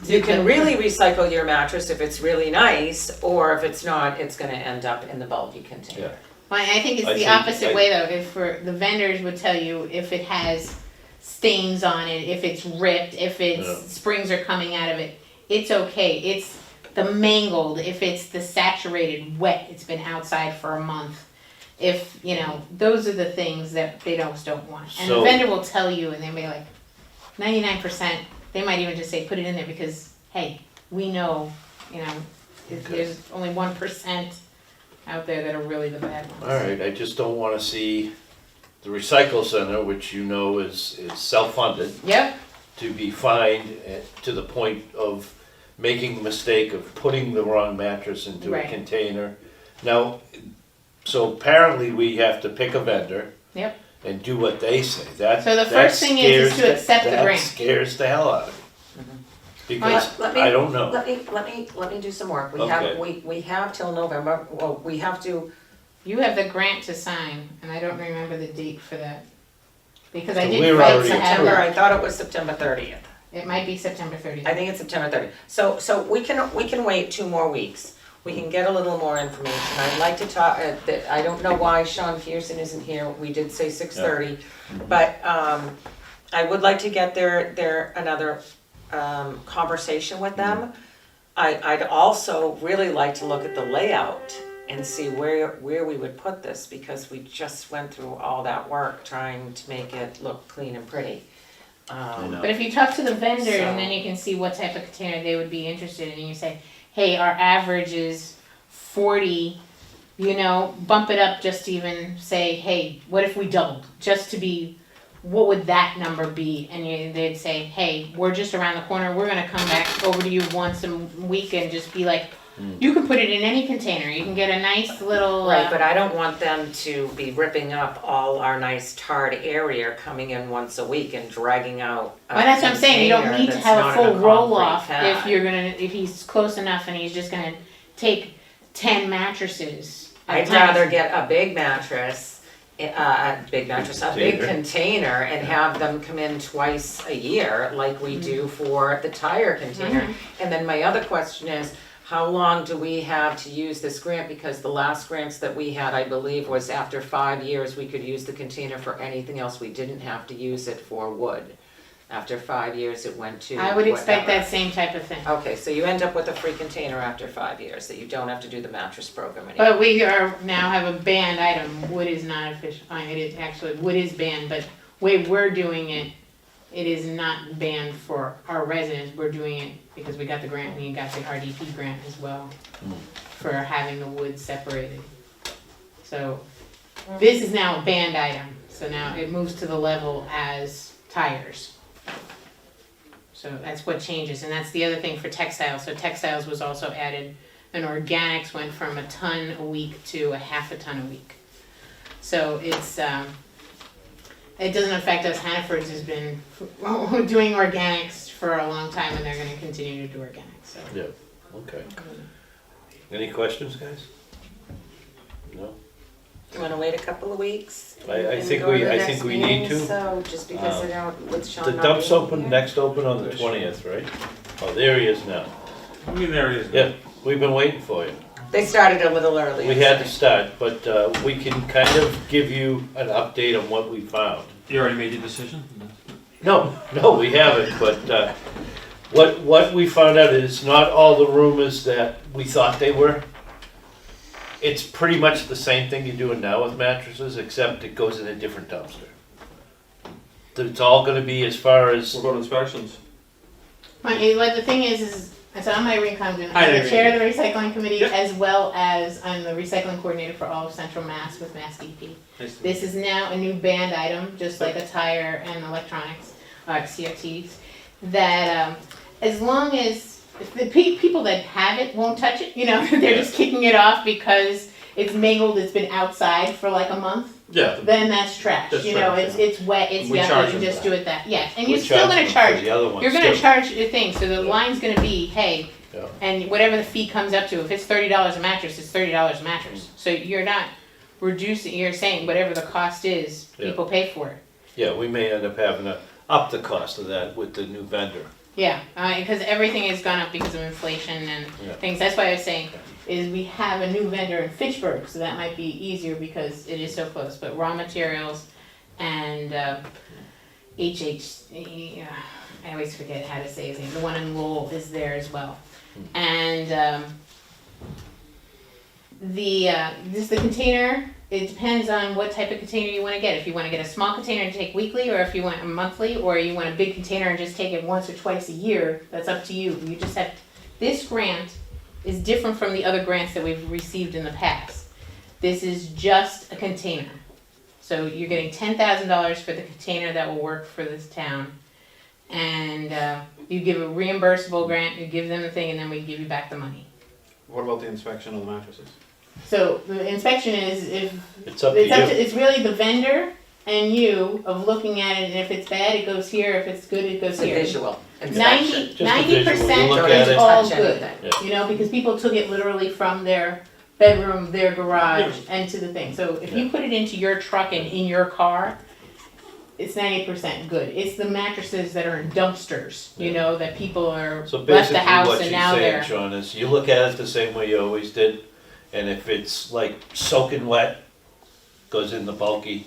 You can really recycle your mattress if it's really nice, or if it's not, it's gonna end up in the bulky container. Yeah. Well, I think it's I the think- opposite way though. If the vendors would tell you if it has stains on it, if it's ripped, if it's Yeah. springs are coming out of it, it's okay. It's the mangled, if it's the saturated wet, it's been outside for a month. If, you know, those are the things that they don't want. And the So- vendor will tell you and they'll be like, 99%, they might even just say, put it in there because, hey, we know, you know, there's only 1% out there that are really the bad ones. All right, I just don't wanna see the recycle center, which you know is self-funded, Yep, to be fined to the point of making the mistake of putting the wrong mattress into a Right. container. Now, so apparently we have to pick a vendor. Yep. And do what they say. That So the that first thing is to scares accept the that grant. scares the hell out of me. Because Let me- I don't know. Let me do some work. Okay. We have till November, well, we have to, you have the grant to sign, and I don't remember the date for that. Because I So did we're fight already to have September, it. I thought it was September 30th. It might be September 30th. I think it's September 30th. So we can wait 2 more weeks. We can get a little more information. I'd like to talk, I don't know why Sean Pearson isn't here. We did say 6:30. But I would like to get another conversation with them. I'd also really like to look at the layout and see where we would put this, because we just went through all that work trying to make it look clean and pretty. know. But if you talk to the vendor So- and then you can see what type of container they would be interested in, and you say, hey, our average is 40, you know, bump it up just to even say, hey, what if we doubled? Just to be, what would that number be? And they'd say, hey, we're just around the corner, we're gonna come back over to you once a week and just be like, you can put it in any container, you can get a nice little. Right, but I don't want them to be ripping up all our nice tarred area, coming in once a week and dragging out a Well, that's what I'm saying, you don't container need to that's have a not full in a roll concrete off pad. if he's close enough and he's just gonna take 10 mattresses. at a I'd time. rather get a big mattress, a big container, and have them come in twice a year, like we do for the tire container. And then my other question is, how long do we have to use this grant? Because the last grants that we had, I believe, was after 5 years, we could use the container for anything else. We didn't have to use it for wood. After 5 years, it went to I would expect whatever. that same type of thing. Okay, so you end up with a free container after 5 years, that you don't have to do the mattress program anymore. But we are, now have a banned item, wood is not official, it is actually, wood is banned, but way we're doing it, it is not banned for our residents, we're doing it because we got the grant, we got the RDP grant as well, for having the wood separated. So, this is now a banned item, so now it moves to the level as tires. So that's what changes, and that's the other thing for textiles, so textiles was also added, and organics went from a ton a week to a half a ton a week. So it's, it doesn't affect us. Hannaford's has been doing organics for a long time, and they're gonna continue to do organics, so. Yeah, okay. Any questions, guys? No? You wanna wait a couple of weeks? I and think go to we- the I next think we meeting? need to. So, just because I don't, with Sean The not dump's being open, here. next open on the 20th, right? Oh, there he is now. I mean, there he is. Yeah, we've been waiting for you. They started a little early. We had to start, but we can kind of give you an update on what we found. You already made your decision? No, we haven't, but what we found out is not all the rumors that we thought they were. It's pretty much the same thing you're doing now with mattresses, except it goes in a different dumpster. It's all gonna be as far as, What about inspections? Like the thing is so I'm Irene Condon. Hi, I'm the Irene. chair of the recycling committee, Yep. as well as I'm the recycling coordinator for all of Central Mass with Mass DP. Nice to meet This is now a new banned item, just like a tire and electronics, CRTs, that as long as the people that have it won't touch it, they're just kicking it off because it's mangled, it's been outside for like a month, Yeah. then that's trash. That's It's trash, it's wet, it's We yucky, charge you them just for do that. it that, yes, and we you're still gonna them charge. for the other ones You're gonna too. charge the thing, so the Yeah. line's gonna be, hey, Yeah. and whatever the fee comes up to, if it's $30 a mattress, it's $30 a mattress. So you're not reducing, you're saying whatever the cost is, Yeah. people pay for it. Yeah, we may end up having to up the cost of that with the new vendor. Yeah, because everything has gone up because of inflation and Yeah. things. That's why I was saying, is we have a new vendor in Fitchburg, so that might be easier because it is so close. But raw materials and I always forget how to say his name, the one in Lowell is there as well. And the container, it depends on what type of container you want to get. If you want to get a small container to take weekly, or if you want a monthly, or you want a big container and just take it once or twice a year, that's up to you. You just have, this grant is different from the other grants that we've received in the past. This is just a container. So you're getting $10,000 for the container that will work for this town. And you give a reimbursable grant, you give them the thing, and then we give you back the money. What about the inspection of the mattresses? So the inspection is if It's up to you. it's really the vendor and you of looking at it, and if it's bad, it goes here. If it's good, it goes It's a here. visual inspection. 90% look Don't at is it. all touch good. anything. Because people took it literally from their bedroom, their garage, and to the thing. So if you put it into your truck and in your car, it's 90% good. It's the mattresses that are in dumpsters, that people are So left basically the house what and she's now saying, they're. Sean, is you look at it the same way you always did, and if it's like soaking wet, goes in the bulky.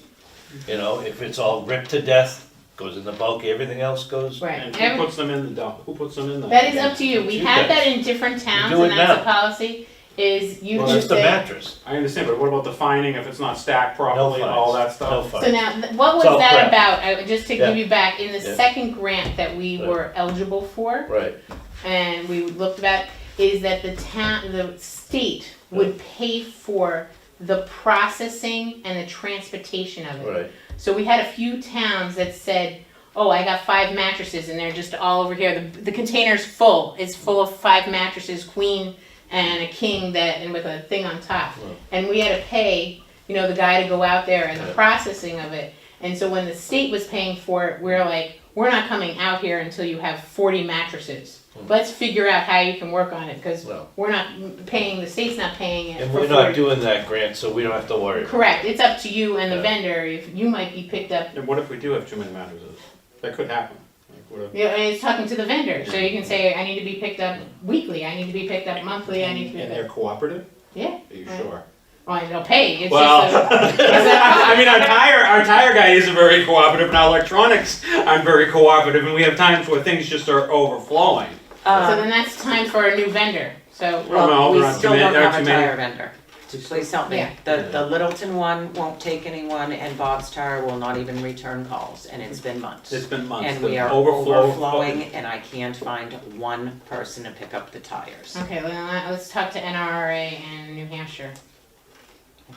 If it's all ripped to death, goes in the bulky, everything else goes. Right. And Every- who puts them in the dump? Who puts them in the? That is up to you. We You have guys. that in different towns, Do it and that's now. a policy, is you Well, just Just a say. mattress, I understand, but what about the fining if it's not stacked no properly, fines. all that No stuff? fines. So now, what was It's all that crap. about? Just to give Yeah. you back, in the Yeah. second grant that we Right. were eligible for, Right, and we looked about, is that the state would pay for the processing and the transportation of it. right. So we had a few towns that said, oh, I got 5 mattresses and they're just all over here. The container's full. It's full of 5 mattresses, queen and a king and with a thing on top. Wow. And we had to pay, the guy to go out there and the Yeah. processing of it. And so when the state was paying for it, we're like, we're not coming out here until you have 40 mattresses. Let's figure out how you can work on it, because Well. we're not paying, the state's not paying it And for we're not 40. doing that grant, so we don't have to worry. Correct, it's up to you and the Yeah. vendor, if you might be picked up. And what if we do have too many mattresses? That could happen. Like, what if- Yeah, and it's talking to the vendor, so you can say, I need to be picked up weekly, I need to be picked up monthly, I need to be And picked they're up. cooperative? Yeah, Are you Right. sure? well, they'll pay, it's Well, just a. I mean, our tire guy isn't very cooperative, and our electronics aren't very cooperative, and we have times where things just are overflowing. So then that's time for a new vendor, so. Well, no, we there aren't still too many- don't there have aren't a too many. tire vendor. Please help me. Yeah. The Littleton one won't take anyone, and Bob's Tire will not even return calls, and it's been months. It's been months. And The we are overflow- overflowing, and I can't find one person to pick up the tires. Okay, well, let's talk to NRA in New Hampshire,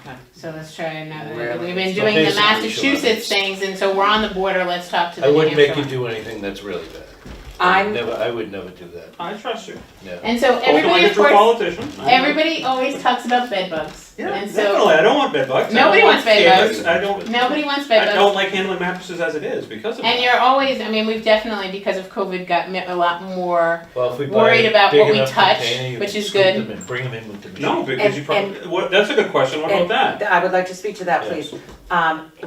Okay. so let's try another, Really? we've been So doing the basically, Massachusetts Sean, things, and so we're on the border, let's talk to the I New wouldn't Hampshire make you one. do anything that's really bad. I'm, I would never do that, I trust you. yeah. And so Spoken like everybody, a of true course, politician. everybody always talks about bed bugs. Yeah, And so- definitely. I don't want bed bugs. Nobody wants bed bugs. I don't. Nobody wants bed I bugs. don't like handling mattresses as it is because of And that. you're always, I mean, we've definitely, because of COVID, got a lot more Well, if we buy worried a about big what we enough touch, container, you which can is scoop good. them and bring them in with the machine. No, because And- you probably, that's a good question, what about that? I would like to speak to that, Yes. please.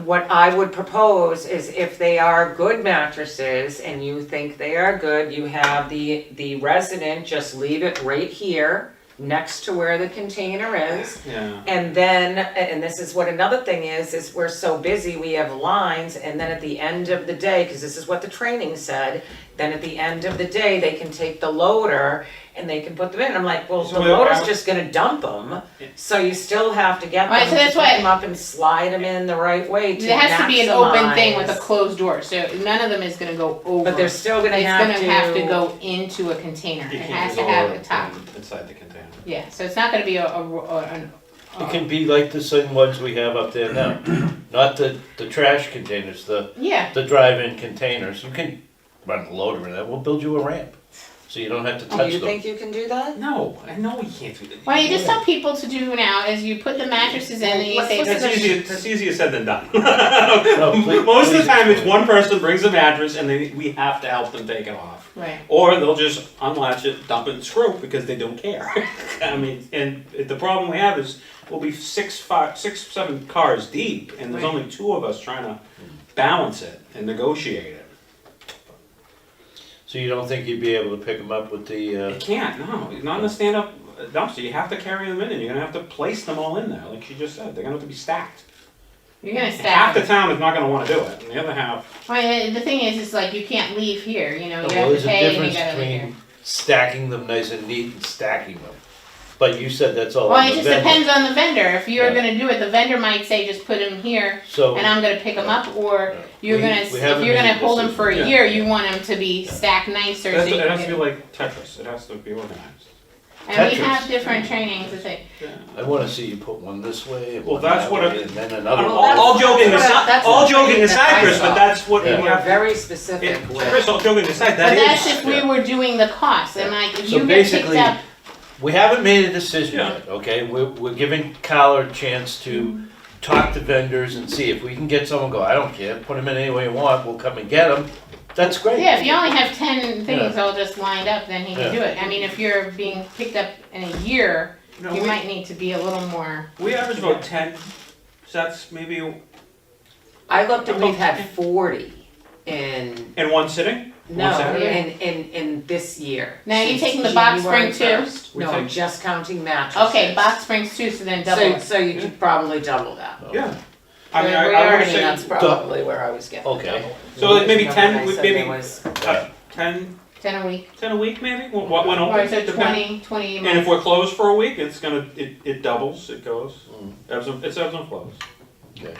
What I would propose is if they are good mattresses and you think they are good, you have the resident just leave it right here next to where the container is. Yeah. And then, and this is what another thing is we're so busy, we have lines, and then at the end of the day, because this is what the training said, then at the end of the day, they can take the loader and they can put them in. I'm like, well, So the wait, loader's just gonna dump them, so you still have to get them, Right, so to that's pick why- them up and slide them in the right way to There has to be an open thing with a maximize. closed door, so none of them is gonna go over. But they're still gonna It's have gonna have to go into a container. You It can't has just to have lower a it top. inside the container. Yeah, so it's not gonna be It can be like the same ones we have up there now, not the trash containers, yeah. the drive-in containers. You can run the loader in that, we'll build you a ramp, so you don't have to Oh, touch you them. think you can do that? No, I know we can't do that. What you just tell people to do now is you put the mattresses in and you say, Let's That's easier said than done. No, please- Most of the please time, it's explain. one person brings a mattress and we have to help them take it off. right. Or they'll just unlatch it, dump it, and screw because they don't care. I mean, and the problem we have is we'll be 7 cars deep, and there's Right. only 2 of us trying to balance it and negotiate it. So you don't think you'd be able to pick them up with the, You can't, no, not in a stand-up dumpster. You have to carry them in, and you're gonna have to place them all in there, like she just said. They're gonna have to be stacked. You're gonna Half stack the them. town is not gonna wanna do it, and the other half, Well, the thing is like you can't leave here, you know, you well, have there's to a pay and difference you gotta leave here. between stacking them nice and neat and stacking them. But you said that's all Well, on it the just vendor. depends on the vendor. If you're Yeah. gonna do it, the vendor might say just put them here So, and I'm gonna pick them up, or you're We- gonna, we if haven't you're gonna made a hold them for a decision. year, you want them to be stacked nicer so you it has can to be get. like Tetris. It has to be organized. And we Tetris. have different trainings, I think. I wanna see you put one this way and Well, one that's that what way, it- and then another Well, one. All joking that's aside, that's all the joking training that aside, I Chris, saw. but that's what They we were have. very specific with. Chris, all joking aside, But that that's is. if we were doing the cost, and like, if So you get picked basically, up, we haven't made a decision Yeah. yet, okay? We're giving Kyle a chance to talk to vendors and see if we can get someone go, I don't care, put them in any way you want, we'll come and get them. That's great. yeah, if you only have 10 things all just lined up, then he can Yeah. do it. I mean, if you're being picked up in a year, No, you we, might need to be a little more. we average about 10 sets, maybe I looked and we've had 40 in, in one sitting. no, One Saturday? in this year. Now, you Since taking the box January spring too? 1st. We No, take- just counting mattresses. Okay, box springs too, so then double it. So you could probably double that. Yeah. I mean, We I would already- say, That's probably where I was getting. Okay. double. so like maybe Remember 10, I said maybe there was- 10, 10 a week. 10 a week maybe? What went Or open? is it Depend- 20 a And if month? we're closed for a week, it's gonna, it doubles, it goes. Mm. It's ebbs and flows. Okay.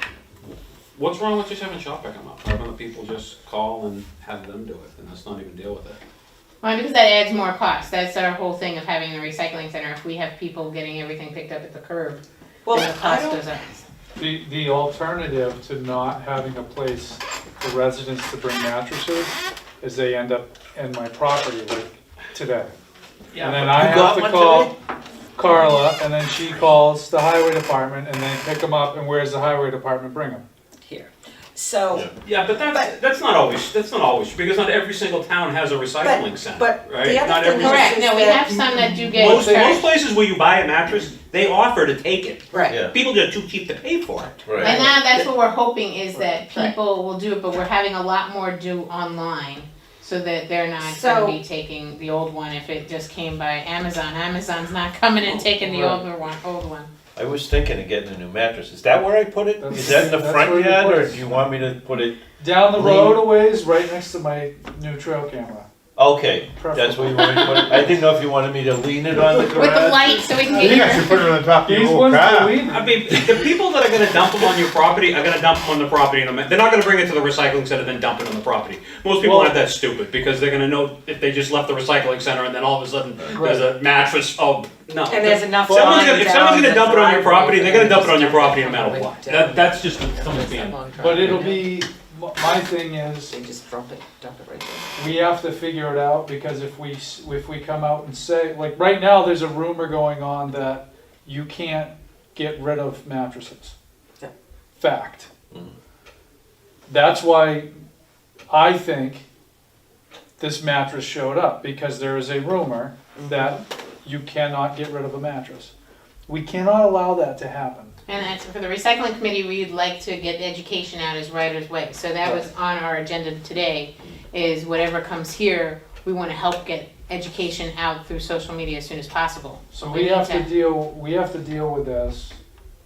What's wrong with just having shop pick them up? Why don't the people just call and have them do it, and let's not even deal with it? Well, because that adds more cost. That's our whole thing of having the recycling center. If we have people getting everything picked up at the curb, Well, then the I cost don't, goes up. The alternative to not having a place for residents to bring mattresses is they end up in my property like today. And then I You have got to one call Carla, and then she calls the highway department, and they pick them up, and where's the highway department bring them? here. So, Yeah, but that's not always, because not every single town has a recycling center, but right? the other Not thing every- is- Correct, no, we that- have some that do get Most charged. places where you buy a mattress, they offer to take it. right, Yeah, People get too cheap to pay for it. right. And now that's what we're hoping is that Right. people will do it, but we're having a lot more do online. So that they're not So- gonna be taking the old one if it just came by Amazon. Amazon's not coming and taking the Right. old one. I was thinking of getting a new mattress. Is that where I put it? That's- Is that in the that's front where you yard, put or it. do you want me to put it? Down the Lean. road a ways, right next to my new trail camera. Okay, that's where you want me to put it. I didn't know if you wanted me to lean it on the garage. With the light so we can I get think I your. should put it on the top of your These whole ones car. deleted. I mean, the people that are gonna dump them on your property are gonna dump them on the property, and they're not gonna bring it to the recycling center and then dump it on the property. Most people Well- aren't that stupid, because they're gonna know if they just left the recycling center and then all of a sudden there's a mattress, oh, no. and there's enough. If someone's lines if someone's down gonna the dump it on your driveway property, for they're gonna them dump it to on your just property no matter right what. down. That's just someone's being. But it'll be, my thing is, They just dump it right there. we have to figure it out, because if we come out and say, like, right now, there's a rumor going on that you can't get rid of mattresses. Yep. Fact. Mm. That's why I think this mattress showed up, because there is a rumor that you cannot get rid of a mattress. We cannot allow that to happen. And that's, for the recycling committee, we'd like to get education out as right as way. So that was on our agenda today, is whatever comes here, we wanna help get education out through social media as soon as possible. So We we need have to to- deal with this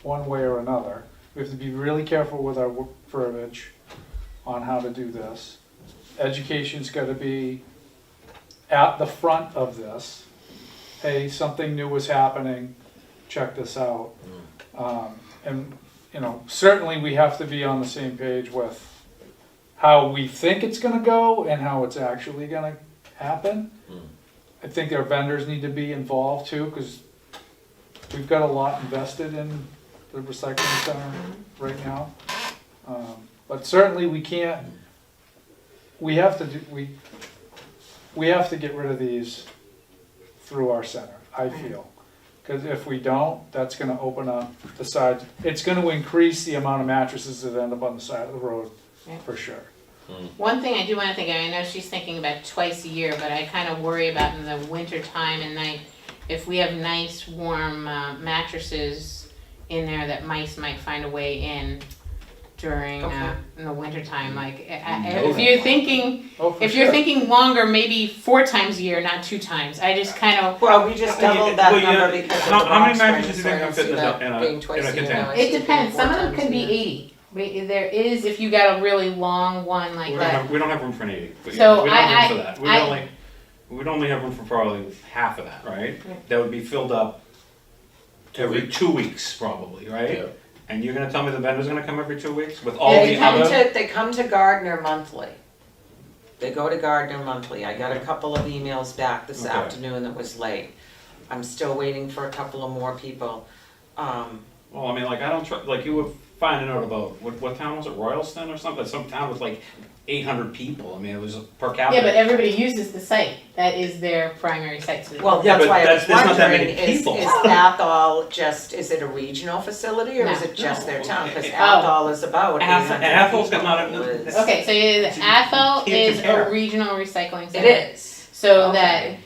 one way or another. We have to be really careful with our verbiage on how to do this. Education's gotta be at the front of this. Hey, something new is happening, check this out. And, you know, certainly we have to be on the same page with how we think it's gonna go and how it's actually gonna happen. I think our vendors need to be involved too, because we've got a lot invested in the recycling center right now. But certainly we can't, we have to get rid of these through our center, I feel. Because if we don't, that's gonna open up the side, it's gonna increase the amount of mattresses that end up on the side of the road, Yeah. for sure. One thing I do wanna think of, I know she's thinking about twice a year, but I kinda worry about in the winter time and night, if we have nice warm mattresses in there that mice might find a way in during, in the winter time, like, if you're thinking, Oh, for if you're sure. thinking longer, maybe 4 times a year, not 2 times, I just kinda, Well, we just doubled that Well, yeah, number because of the how many box mattresses springs, do you think so I can fit don't in see a- that in a- being in twice a a year container? now. I it see depends, being some of 4 them can times a be year. 80. There is, if you got a really long one like that. We don't have room for an 80. But So we don't have room I- for that. I- We'd only have room for probably half of that, right? Yeah. That would be filled up every 2 weeks, probably, right? Yeah. And you're gonna tell me the vendor's gonna come every 2 weeks with all They the come other? to, they come to Gardner monthly. They go to Gardner monthly. I got a couple of emails back this Okay. afternoon that was late. I'm still waiting for a couple of more people. Well, I mean, like, I don't like, you were finding out about, what town was it, Royalston or something? Some town with like 800 people. I mean, it was per capita. Yeah, but everybody uses the site, that is their primary site. So Well, Yeah, that's but why I that's- was there's not that wondering, many is people. Athol just, is it a regional facility or is No. it just their town? Because No. Athol is about 800 Athol's got not people. a- It's- Okay, so the Athol Can't is compare. a regional recycling It center. is. So Okay.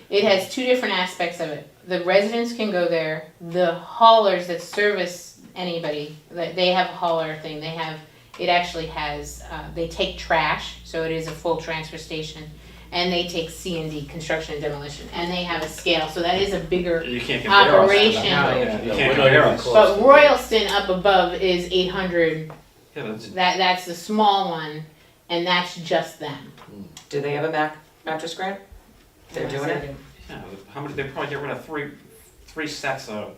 that it has 2 different aspects of it. The residents can go there, the haulers that service anybody, they have a hauler thing, they have, it actually has, they take trash, so it is a full transfer station. And they take C&D, construction and demolition, and they have a scale, so that is a bigger, You can't compare us to them. Operation. Yeah, you No, can't we're not compare even us. close. but Royalston up above is 800, Yeah, that's, that's the small one, and that's just them. Do they have a mattress grant? They're doing it? yeah, how many, they probably get rid of three sets a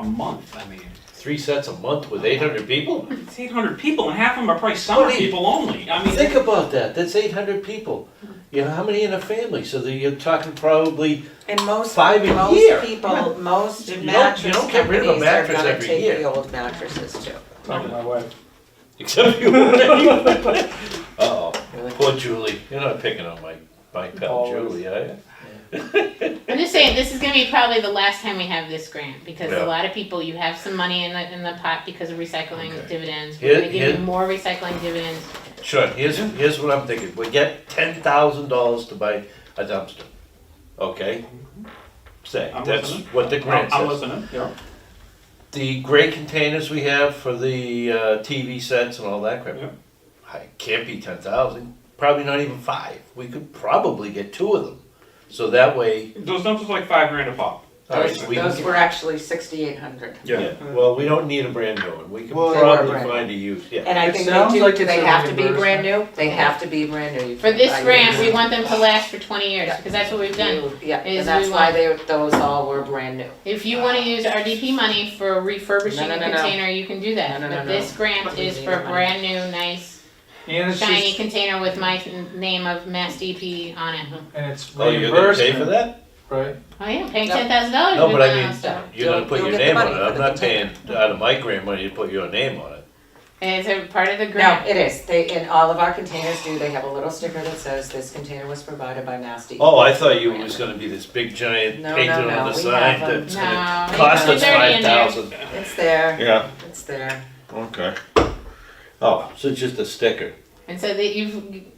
month, I mean. 3 sets a month with 800 people? It's 800 people, and half of them are probably summer What do you- people only. I mean, Think about that, that's 800 people. You know, how many in a family? So that you're talking probably, And most 5 a year. most people, most You don't- mattress you don't get rid of a companies are mattress gonna every take year. the old mattresses too. Talk to my wife. except you. Uh-oh, poor Julie, you're not picking on my pal Always. Julie, are you? I'm just saying, this is gonna be probably the last time we have this grant, because Yeah. a lot of people, you have some money in the pot because of recycling Okay. dividends. Here- We're gonna give here- you more recycling dividends. Sure, here's what I'm thinking, we get $10,000 to buy a dumpster, okay? Say, I'm that's listening. what the grant I'm says. listening, yeah. The gray containers we have for the TV sets and all that crap, Yeah. it can't be 10,000, probably not even 5. We could probably get 2 of them, so that way, Those dumpsters are like $5 grand a pop. Those, we those can- were actually 6,800. yeah, well, we don't need a brand new one, we can Well, they were probably brand find a use, yeah. And I It think they sounds do, like do it's they a have to be brand new? reimbursement. They have to be brand new. You For can this buy grant, yours. we want them to last for 20 years, because that's what we've done. Yeah, is and that's we why want- those all were brand new. If you wanna use RDP money for refurbishing No, a no, no, no. container, you can do that. No, no, But no, this no. grant We is need for our money. brand new, nice, And it's shiny just, container with my name of Mass DP on it. and it's Oh, you're gonna pay for reimbursement, that? right? Oh yeah, paying Yep. $10,000 No, with but I my mean, stuff. you're gonna put You'll your get the name on money it, for I'm the not paying container. out of my grant money to put your name on it. And it's a part of the No, grant. it is. In all of our containers do, they have a little sticker that says this container was provided by Mass DEP. Oh, I thought you was gonna be this big giant No, painted no, on no, the we side have 'em. that's gonna No, cost us it's already in there. $5,000. It's there, Yeah, it's there. okay. Oh, so it's just a sticker. And so that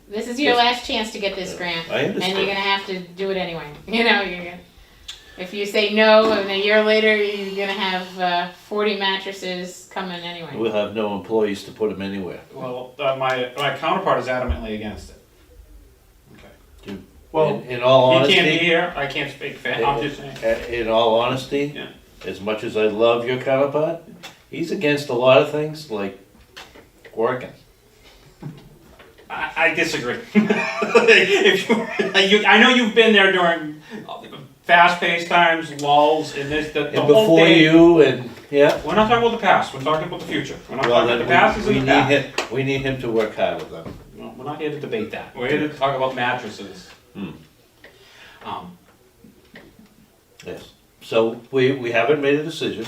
this is your last chance to get this grant. I And you're understand. gonna have to do it anyway. You know, if you say no, and a year later, you're gonna have 40 mattresses coming anyway. We'll have no employees to put them anywhere. Well, my counterpart is adamantly against it. Okay. Well, In all He honesty. can't be here, I can't speak for him, I'm just saying. In all honesty, Yeah. as much as I love your counterpart, he's against a lot of things like working. I disagree. If I know you've been there during fast-paced times, lulls, and the And whole before thing. you and, yeah. We're not talking about the past, we're talking about the future. We're not Well, talking about then the past is we in the need past. him, we need him to work hard with them. No, we're not here to debate that. We're here to talk about mattresses. Hmm. Um, Yes. So we haven't made a decision.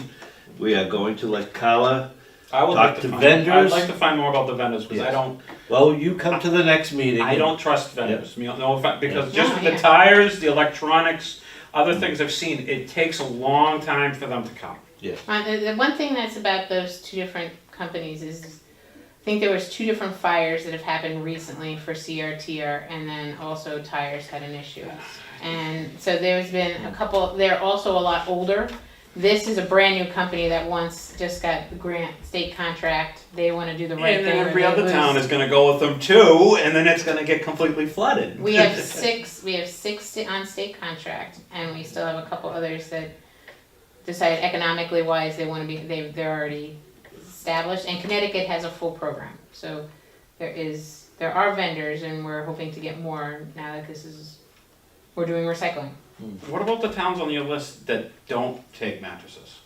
We are going to let Carla, I would Talk like to to find, vendors. I'd like to find more about the vendors, because Yes. well, you come to the next meeting. I don't trust vendors. No offense, because Yeah. just No, with the yeah. tires, the electronics, other things I've seen, it takes a long time for them to come. The one thing that's about those two different companies is, I think there was 2 different fires that have happened recently for CRTR, and then also tires had an issue. And so there's been a couple, they're also a lot older. This is a brand new company that once just got the grant, state contract, they wanna do the right And thing. then or every they other lose. town is gonna go with them too, and then it's gonna get completely flooded. We have 6 on state contract, and we still have a couple others that decide economically wise they wanna be, they're already established, and Connecticut has a full program. So there are vendors, and we're hoping to get more now that we're doing recycling. What about the towns on your list that don't take mattresses?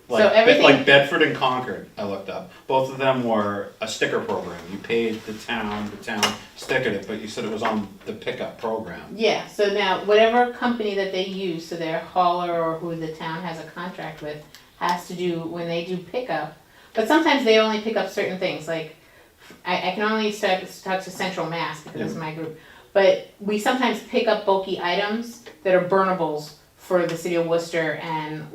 So Like, everything- like Bedford and Concord, I looked up. Both of them were a sticker program. You paid the town stickered it, but you said it was on the pickup program. Yeah, so now whatever company that they use, so their hauler or who the town has a contract with, has to do, when they do pickup, but sometimes they only pick up certain things, like, I can only talk to Central Mass because it's my group, but we sometimes pick up bulky items that are burnables for the city of Worcester and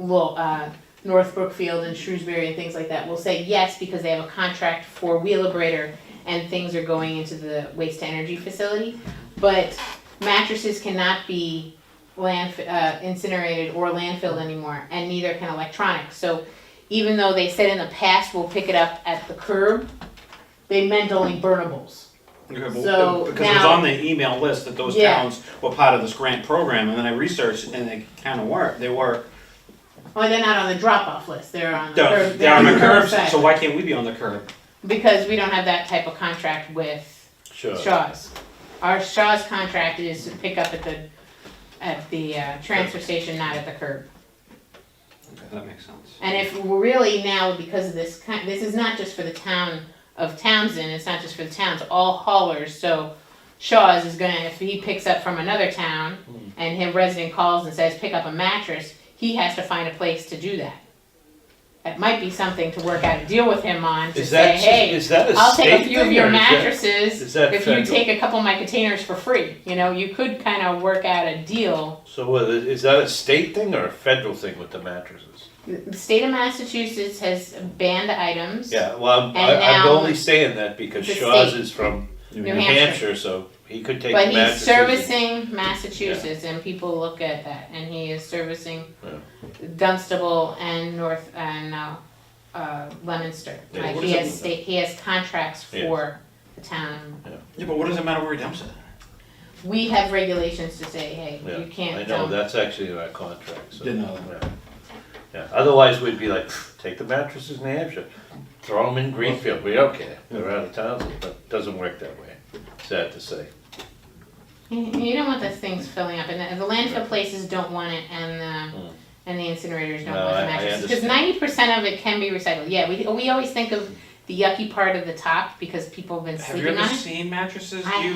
North Brookfield and Shrewsbury and things like that. We'll say yes because they have a contract for wheel liberator and things are going into the waste to energy facility. But mattresses cannot be incinerated or landfilled anymore, and neither can electronics. So even though they said in the past we'll pick it up at the curb, they meant only burnables. Okay, but- So because it was now- on the email list that those Yeah. towns were part of this grant program, and then I researched and they kind of weren't. They were. Well, they're not on the drop-off list. They're on the They're, curb. they're on the curbs, curbside. so why can't we be on the curb? Because we don't have that type of contract with Sure. Shaw's. Our Shaw's contract is to pick up at the transfer station, not at the curb. Okay, that makes sense. And if we're really now, because of this, this is not just for the town of Townsend, it's not just for the towns, all haulers, so Shaw's is gonna, if he picks up from another town and his resident calls and says, pick up a mattress, he has to find a place to do that. That might be something to work out a deal with him on, to Is say, that, hey, is that a I'll take a state few of thing, your or is that- mattresses is that if you federal? take a couple of my containers for free. You know, you could kind of work out a deal. So is that a state thing or a federal thing with the mattresses? The state of Massachusetts has banned items. Yeah, well, I'm now- only saying that because The Shaw's state. is from New New Hampshire. Hampshire, so he could take But the he's mattresses. servicing Massachusetts, and people look at that, and he is servicing Dunstable and North and Leominster. Yeah, Like what he is has it- state, he has contracts Yeah. for the town. Yeah, but what does it matter where he dumps it? We have regulations to say, hey, Yeah, you can't I know, dump. that's actually in our contract, so. Didn't know Yeah. Yeah, otherwise we'd be like, take the mattresses in New Hampshire, throw them in Greenfield, we don't care, they're out of Townsend, but it doesn't work that way, sad to say. You don't want those things filling up, and the landfill places don't want it, and the incinerators don't No, want the I mattresses. Because understand. 90% of it can be recycled. Yeah, we always think of the yucky part of the top because people have been Have you sleeping ever on it. seen mattresses? I You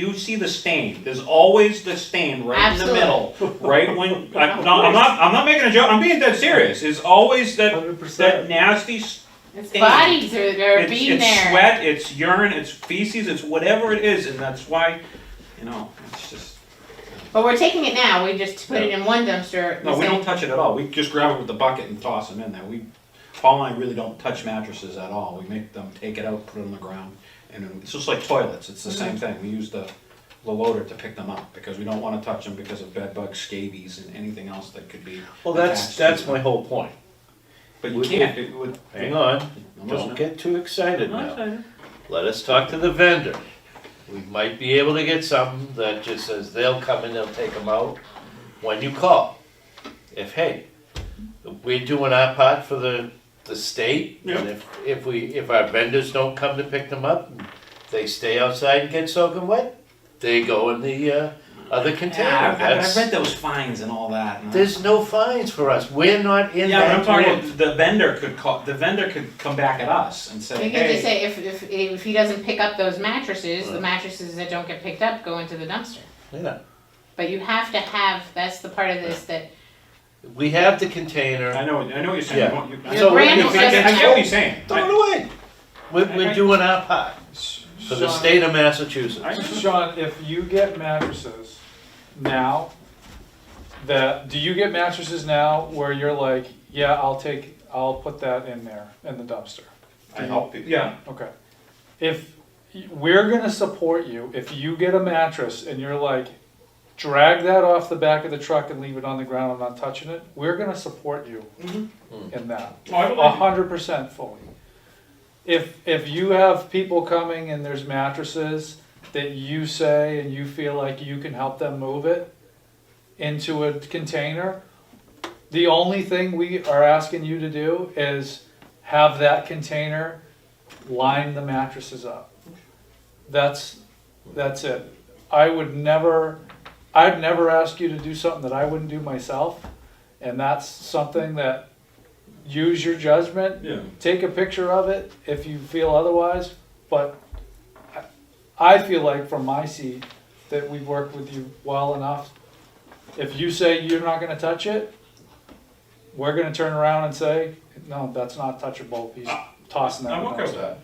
have. see the stain. There's always the stain right Absolutely. in the middle, right when. I'm not making a joke. I'm being dead serious. There's always that 100%. that nasty It's stain. bodies are being It's there. sweat, it's urine, it's feces, it's whatever it is, and that's why, it's just. But we're taking it now, we just put it in one dumpster. No, we don't touch it at all. We just grab it with the bucket and toss them in there. Paul and I really don't touch mattresses at all. We make them take it out, put it on the ground, and then, it's just like toilets. It's the same thing. We use the loader to pick them up because we don't want to touch them because of bed bugs, scabies, and anything else that could be. Well, attached to that's them. my whole point. But you can't. It would. Hang on, I'm don't listening. get too excited No, now. it's Let us talk to the vendor. We might be able to get something that just says they'll come in, they'll take them out when you call. If, hey, we're doing our part for the state, and if our vendors don't come to pick them up, they stay outside and get soaking wet, they go in the other container. Yeah, I've That's- read those fines and all that. And There's no fines for us, we're not in yeah, but I'm that talking group. about the vendor could call. The vendor could come back at us and say, We can just "Hey, say, if he doesn't pick up those mattresses, the mattresses that don't get picked up go into the dumpster. Yeah, But you have to have, that's the part of this that, we have the container, I know what you're saying. Yeah. I So brand if is we just- get- I get what you're saying. throw it away. We're doing our part for the Sean- state of Massachusetts. Sean, if you get mattresses now, do you get mattresses now where you're like, yeah, I'll put that in there, in the dumpster? I help people. Yeah. Okay. If, we're gonna support you, if you get a mattress and you're like, drag that off the back of the truck and leave it on the ground, I'm not touching it, we're gonna support you in that. Oh, I believe you. 100% fully. If you have people coming and there's mattresses that you say and you feel like you can help them move it into a container, the only thing we are asking you to do is have that container line the mattresses up. That's it. I'd never ask you to do something that I wouldn't do myself, and that's something that, use your judgment. Yeah. Take a picture of it if you feel otherwise, but I feel like from my seat that we've worked with you well enough. If you say you're not gonna touch it, we're gonna turn around and say, no, that's not touchable, he's tossing that. I'm okay with dumpster. that.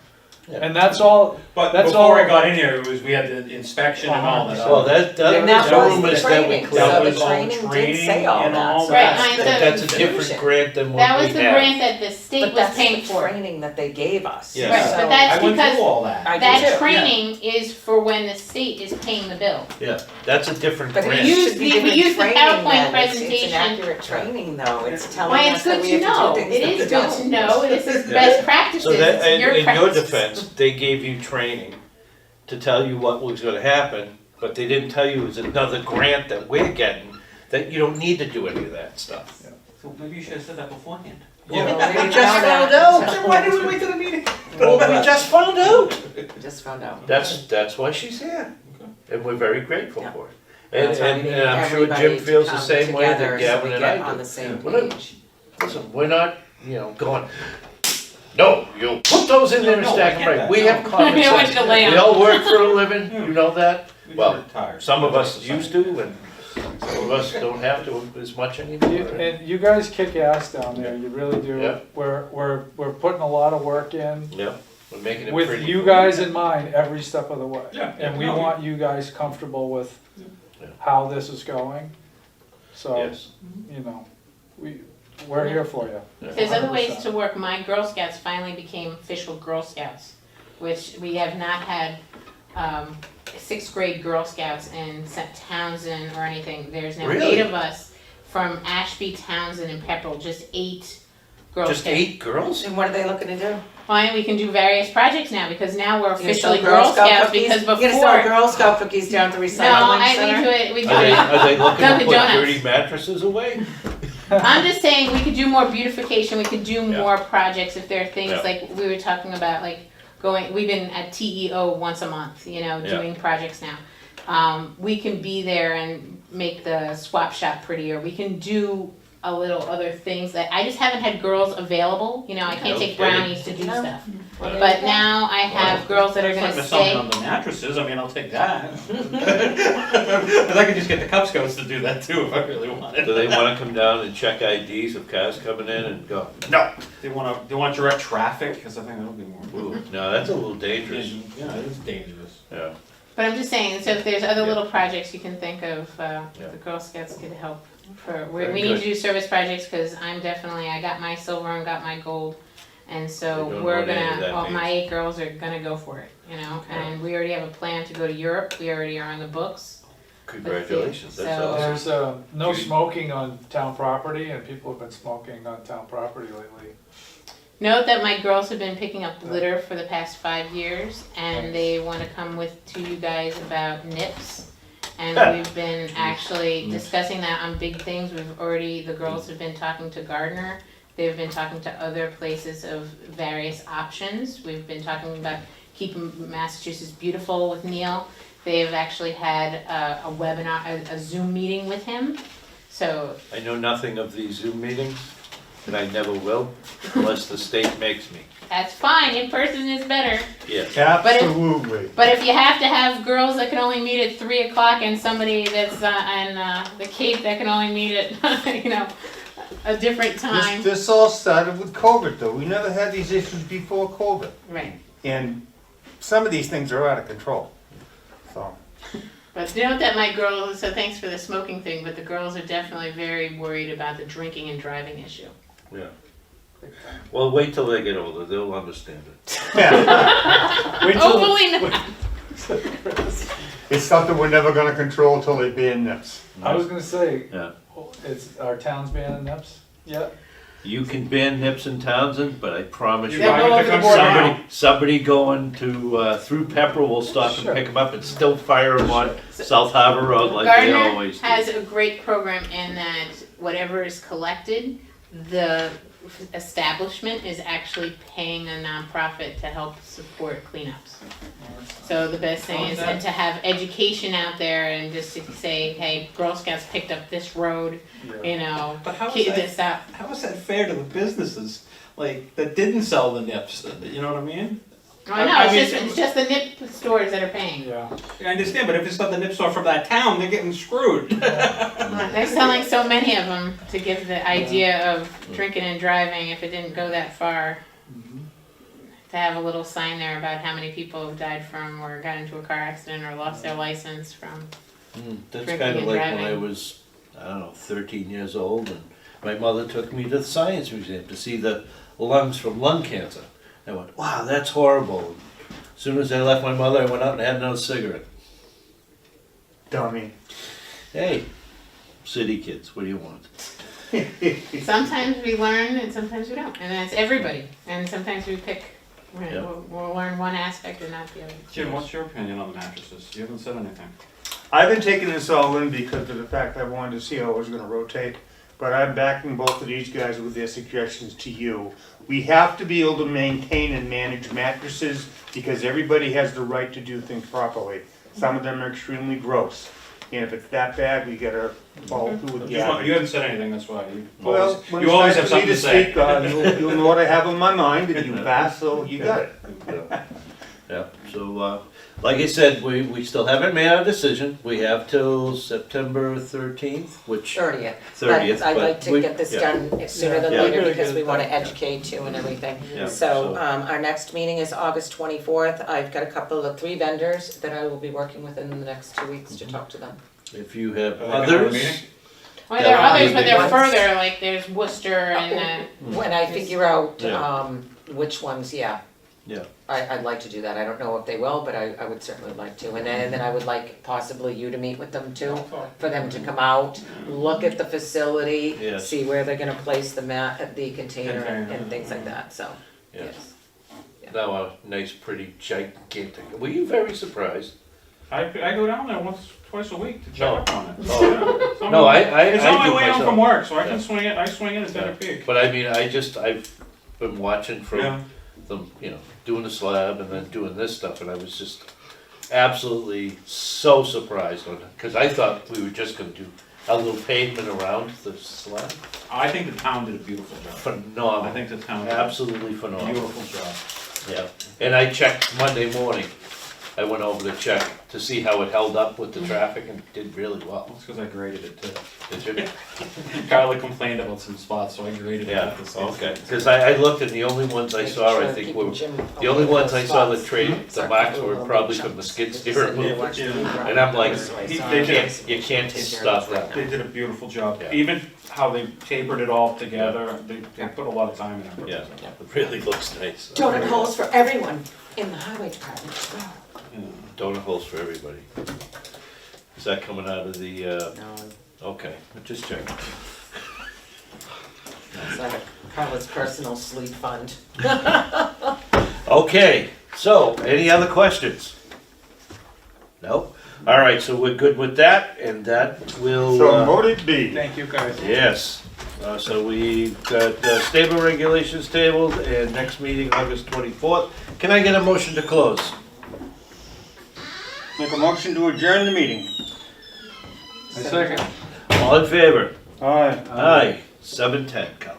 And that's all, But That's before all- I got in here, we had the inspection and all that. Well, that And that the was room the is that we training, cleared. so the was all training did say all training and that. all so Right, that's I the said- That's a different confusion. grant than that what was we the have. grant that the state But was that's paying the for. training that they gave us. Yeah. Right, So- but that's I went because through all that. I did that too. training is for when the state is paying the bill. Yeah, that's a different But grant. it Use should be the- different use the training PowerPoint then. It's presentation. an accurate training though, it's telling Why, us it's that good we to have to know, do things it that we is good to don't. know, this is Yeah. best practices, So that, it's your in your practices. defense, they gave you training to tell you what was gonna happen, but they didn't tell you it was another grant that we're getting, that you don't need to do any of that stuff. So maybe you should have said that beforehand. Well, we We didn't just know found that out. until- Why did we wait till the meeting? Well, we just found out. We just found out. That's why she's here, and we're very grateful Yeah. for it. And, That's why we need and I'm sure everybody Jim to feels the come same way together that so Gavin we and get I on do. the same We're not- page. Listen, we're not, going, no, you'll put those in there and No, stack I them get right. that. We have common We want sense. you to lay 'em. We all work for a living, you know that. We Well, were tired. Some of us used to, and some of us don't have to as much anymore. and you guys kick ass down there, you really do. Yeah. We're putting a lot of work in. Yeah, we're making it With pretty. you guys in mind every step of the way. Yeah, And we no, want you guys comfortable with Yeah. how this is going. So, Yes. you know, we're here for you. There's other ways 100%. to work. My Girl Scouts finally became official Girl Scouts, which we have not had sixth grade Girl Scouts in St. Townsend or anything. There's now Really? 8 of us from Ashby, Townsend, and Pepperell, just 8 Girl Just Scouts. 8 girls? And what are they looking to do? Fine, we can do various projects now because now we're You gonna sell officially Girl Scouts cookies? because You gonna before. sell Girl Scout cookies down at the No, recycling we center? do it, we do Are they, it. are they looking to Dunkin' put Donuts. dirty mattresses away? I'm just saying we could do more beautification, we could do Yeah. more projects if there are things Yeah. like we were talking about, like we've been at TEO once a month, Yeah. doing projects now. We can be there and make the swap shop prettier, we can do a little other things that, I just haven't had girls available, I can't No take kidding. brownies to do No. stuff. But now I have girls that are It's gonna like there's something stay. on the mattresses, I mean, I'll take that. Cause I could just get the Cub Scouts to do that too if I really wanted. Do they wanna come down and check IDs of cars coming in and go? No. They want direct traffic, cause I think that'll be more. Ooh, no, that's a little dangerous. Yeah, it is dangerous. Yeah. But I'm just saying, so if there's other Yeah. little projects you can think of, Yeah. the Girl Scouts could help. We Very need to good. do service projects, cause I got my silver and got my gold. And so They don't we're want any of gonna, that all my means. 8 girls are gonna go for it, you know? Yeah. And we already have a plan to go to Europe, we already are on the books. Congratulations, that's So- awesome. There's no Do you- smoking on town property, and people have been smoking on town property lately. Note that my girls have been picking up litter for the past 5 years, and they wanna come to you guys about nips. And we've been actually discussing that on big things, the girls have been talking to Gardner, they've been talking to other places of various options. We've been talking about keeping Massachusetts beautiful with Neil. They've actually had a webinar, a Zoom meeting with him, so I know nothing of these Zoom meetings, and I never will, unless the state makes me. that's fine, in person is better. Yes. Absolutely. But if you have to have girls that can only meet at 3 o'clock and somebody that's on the Cape that can only meet at, you know, a different time. This all started with Cobit though. We never had these issues before Cobit. Right. And some of these things are out of control. So, But note that my girls, so thanks for the smoking thing, but the girls are definitely very worried about the drinking and driving issue. Yeah. Well, wait till they get older, they'll understand it. wait till, Hopefully not. it's something we're never gonna control till they ban nips. I was gonna say, Yeah. it's our town's banning nips yet? You can ban nips in Townsend, but I promise you, They'll go over the board now. somebody going to, through Pepper will stop and Sure. pick them up and still fire them on South Harbor Road like they Gardner always do. has a great program in that whatever is collected, the establishment is actually paying a nonprofit to help support cleanups. So the best thing is and to have education out there and just to say, hey, Girl Scouts picked up this road, you know, But how is keep that- this up. How is that fair to the businesses, like, that didn't sell the nips, you know what I mean? I know, I mean, it's just the nip stores that are paying. Yeah. I understand, but if it's not the nip store from that town, they're getting screwed. They're selling so many of them to give the idea of drinking and driving if it didn't go that far. To have a little sign there about how many people have died from or got into a car accident or lost their license from. That's drinking kind of and like when I driving. was, I don't know, 13 years old, and my mother took me to the Science Museum to see the lungs from lung cancer. I went, wow, that's horrible. As soon as I left my mother, I went out and had another cigarette. Dummy. Mm-hmm. Hey, city kids, what do you want? Sometimes we learn and sometimes we don't, and that's everybody. And sometimes we pick, Yeah. we'll learn one aspect and not the other. Jim, what's your opinion on the mattresses? You haven't said anything. I've been taking this all in because of the fact I wanted to see how it was gonna rotate. But I'm backing both of these guys with their suggestions to you. We have to be able to maintain and manage mattresses because everybody has the right to do things properly. Some of them are extremely gross. And if it's that bad, we gotta follow through with You the haven't said anything, that's why. Well, when You it's always time have for me something to to say. speak, you'll know what I have on my mind and you pass, so you got it. Yeah, so, like I said, we still haven't made our decision. We have till September 13th, which, 30th. 30th, I'd but like to we- get this yeah. done sooner than Yeah. later Really because get we it wanna done. educate you and everything. Yeah, So, our next meeting is August 24th. I've got a couple of 3 vendors that I will be working with in the next 2 weeks to talk to them. If you have Are they gonna have a others, meeting? Well, there are Yeah. others, but they're Once- further, like there's Worcester and, When I figure out, Yeah. which ones, yeah. Yeah. I'd like to do that. I don't know if they will, but I would certainly like to. And then I would like possibly you to meet with them too, for them to come out, look at the facility, Yes. see where they're gonna place the container Container. and things like that, so, yes. yes. Now a nice, pretty, gigantic. Were you very surprised? I go down there twice a week to check No. up on it. Oh. Yeah. No, I It's on my do way home myself. from work, so I Yeah. can swing it, I swing it at Better Peak. But I mean, I've been watching from Yeah. them, doing the slab and then doing this stuff, and I was just absolutely so surprised on it, because I thought we were just gonna do a little pavement around the slab. I think the town did a beautiful job. I Phenomenal, think the town did a absolutely phenomenal. beautiful job. Yeah, and I checked Monday morning. I went over to check to see how it held up with the traffic and did really well. That's because I graded it too. Did you? Carla complained about some spots, so I graded it. Yeah, at the same okay. time. Because I looked and the only ones I Making saw, sure I to think keep were, Jim the only away ones from I saw the spots. trade, the Start marks to do were little probably chunks. from the skid Just steer sit there, removal. watch the movie. And I'm like, So I you saw can't- it. you can't Take care stop of it right that. They did a beautiful job. Yeah. Even how they tapered it all together, they put a lot of time and effort. Yeah, into it. it really looks nice. Donut holes for everyone in the highway department as well. Yeah. Donut holes for everybody. Is that coming out of the, No, okay, just checking. it's not a Carla's personal sleep fund. Okay, so, any other questions? No? All right, so we're good with that, and that will, So voted B. Thank you, guys. yes. So we've got stable regulations tabled, and next meeting, August 24th. Can I get a motion to close? Make a motion to adjourn the meeting. A second. All in favor? Aye. Aye. 7:10, Colin.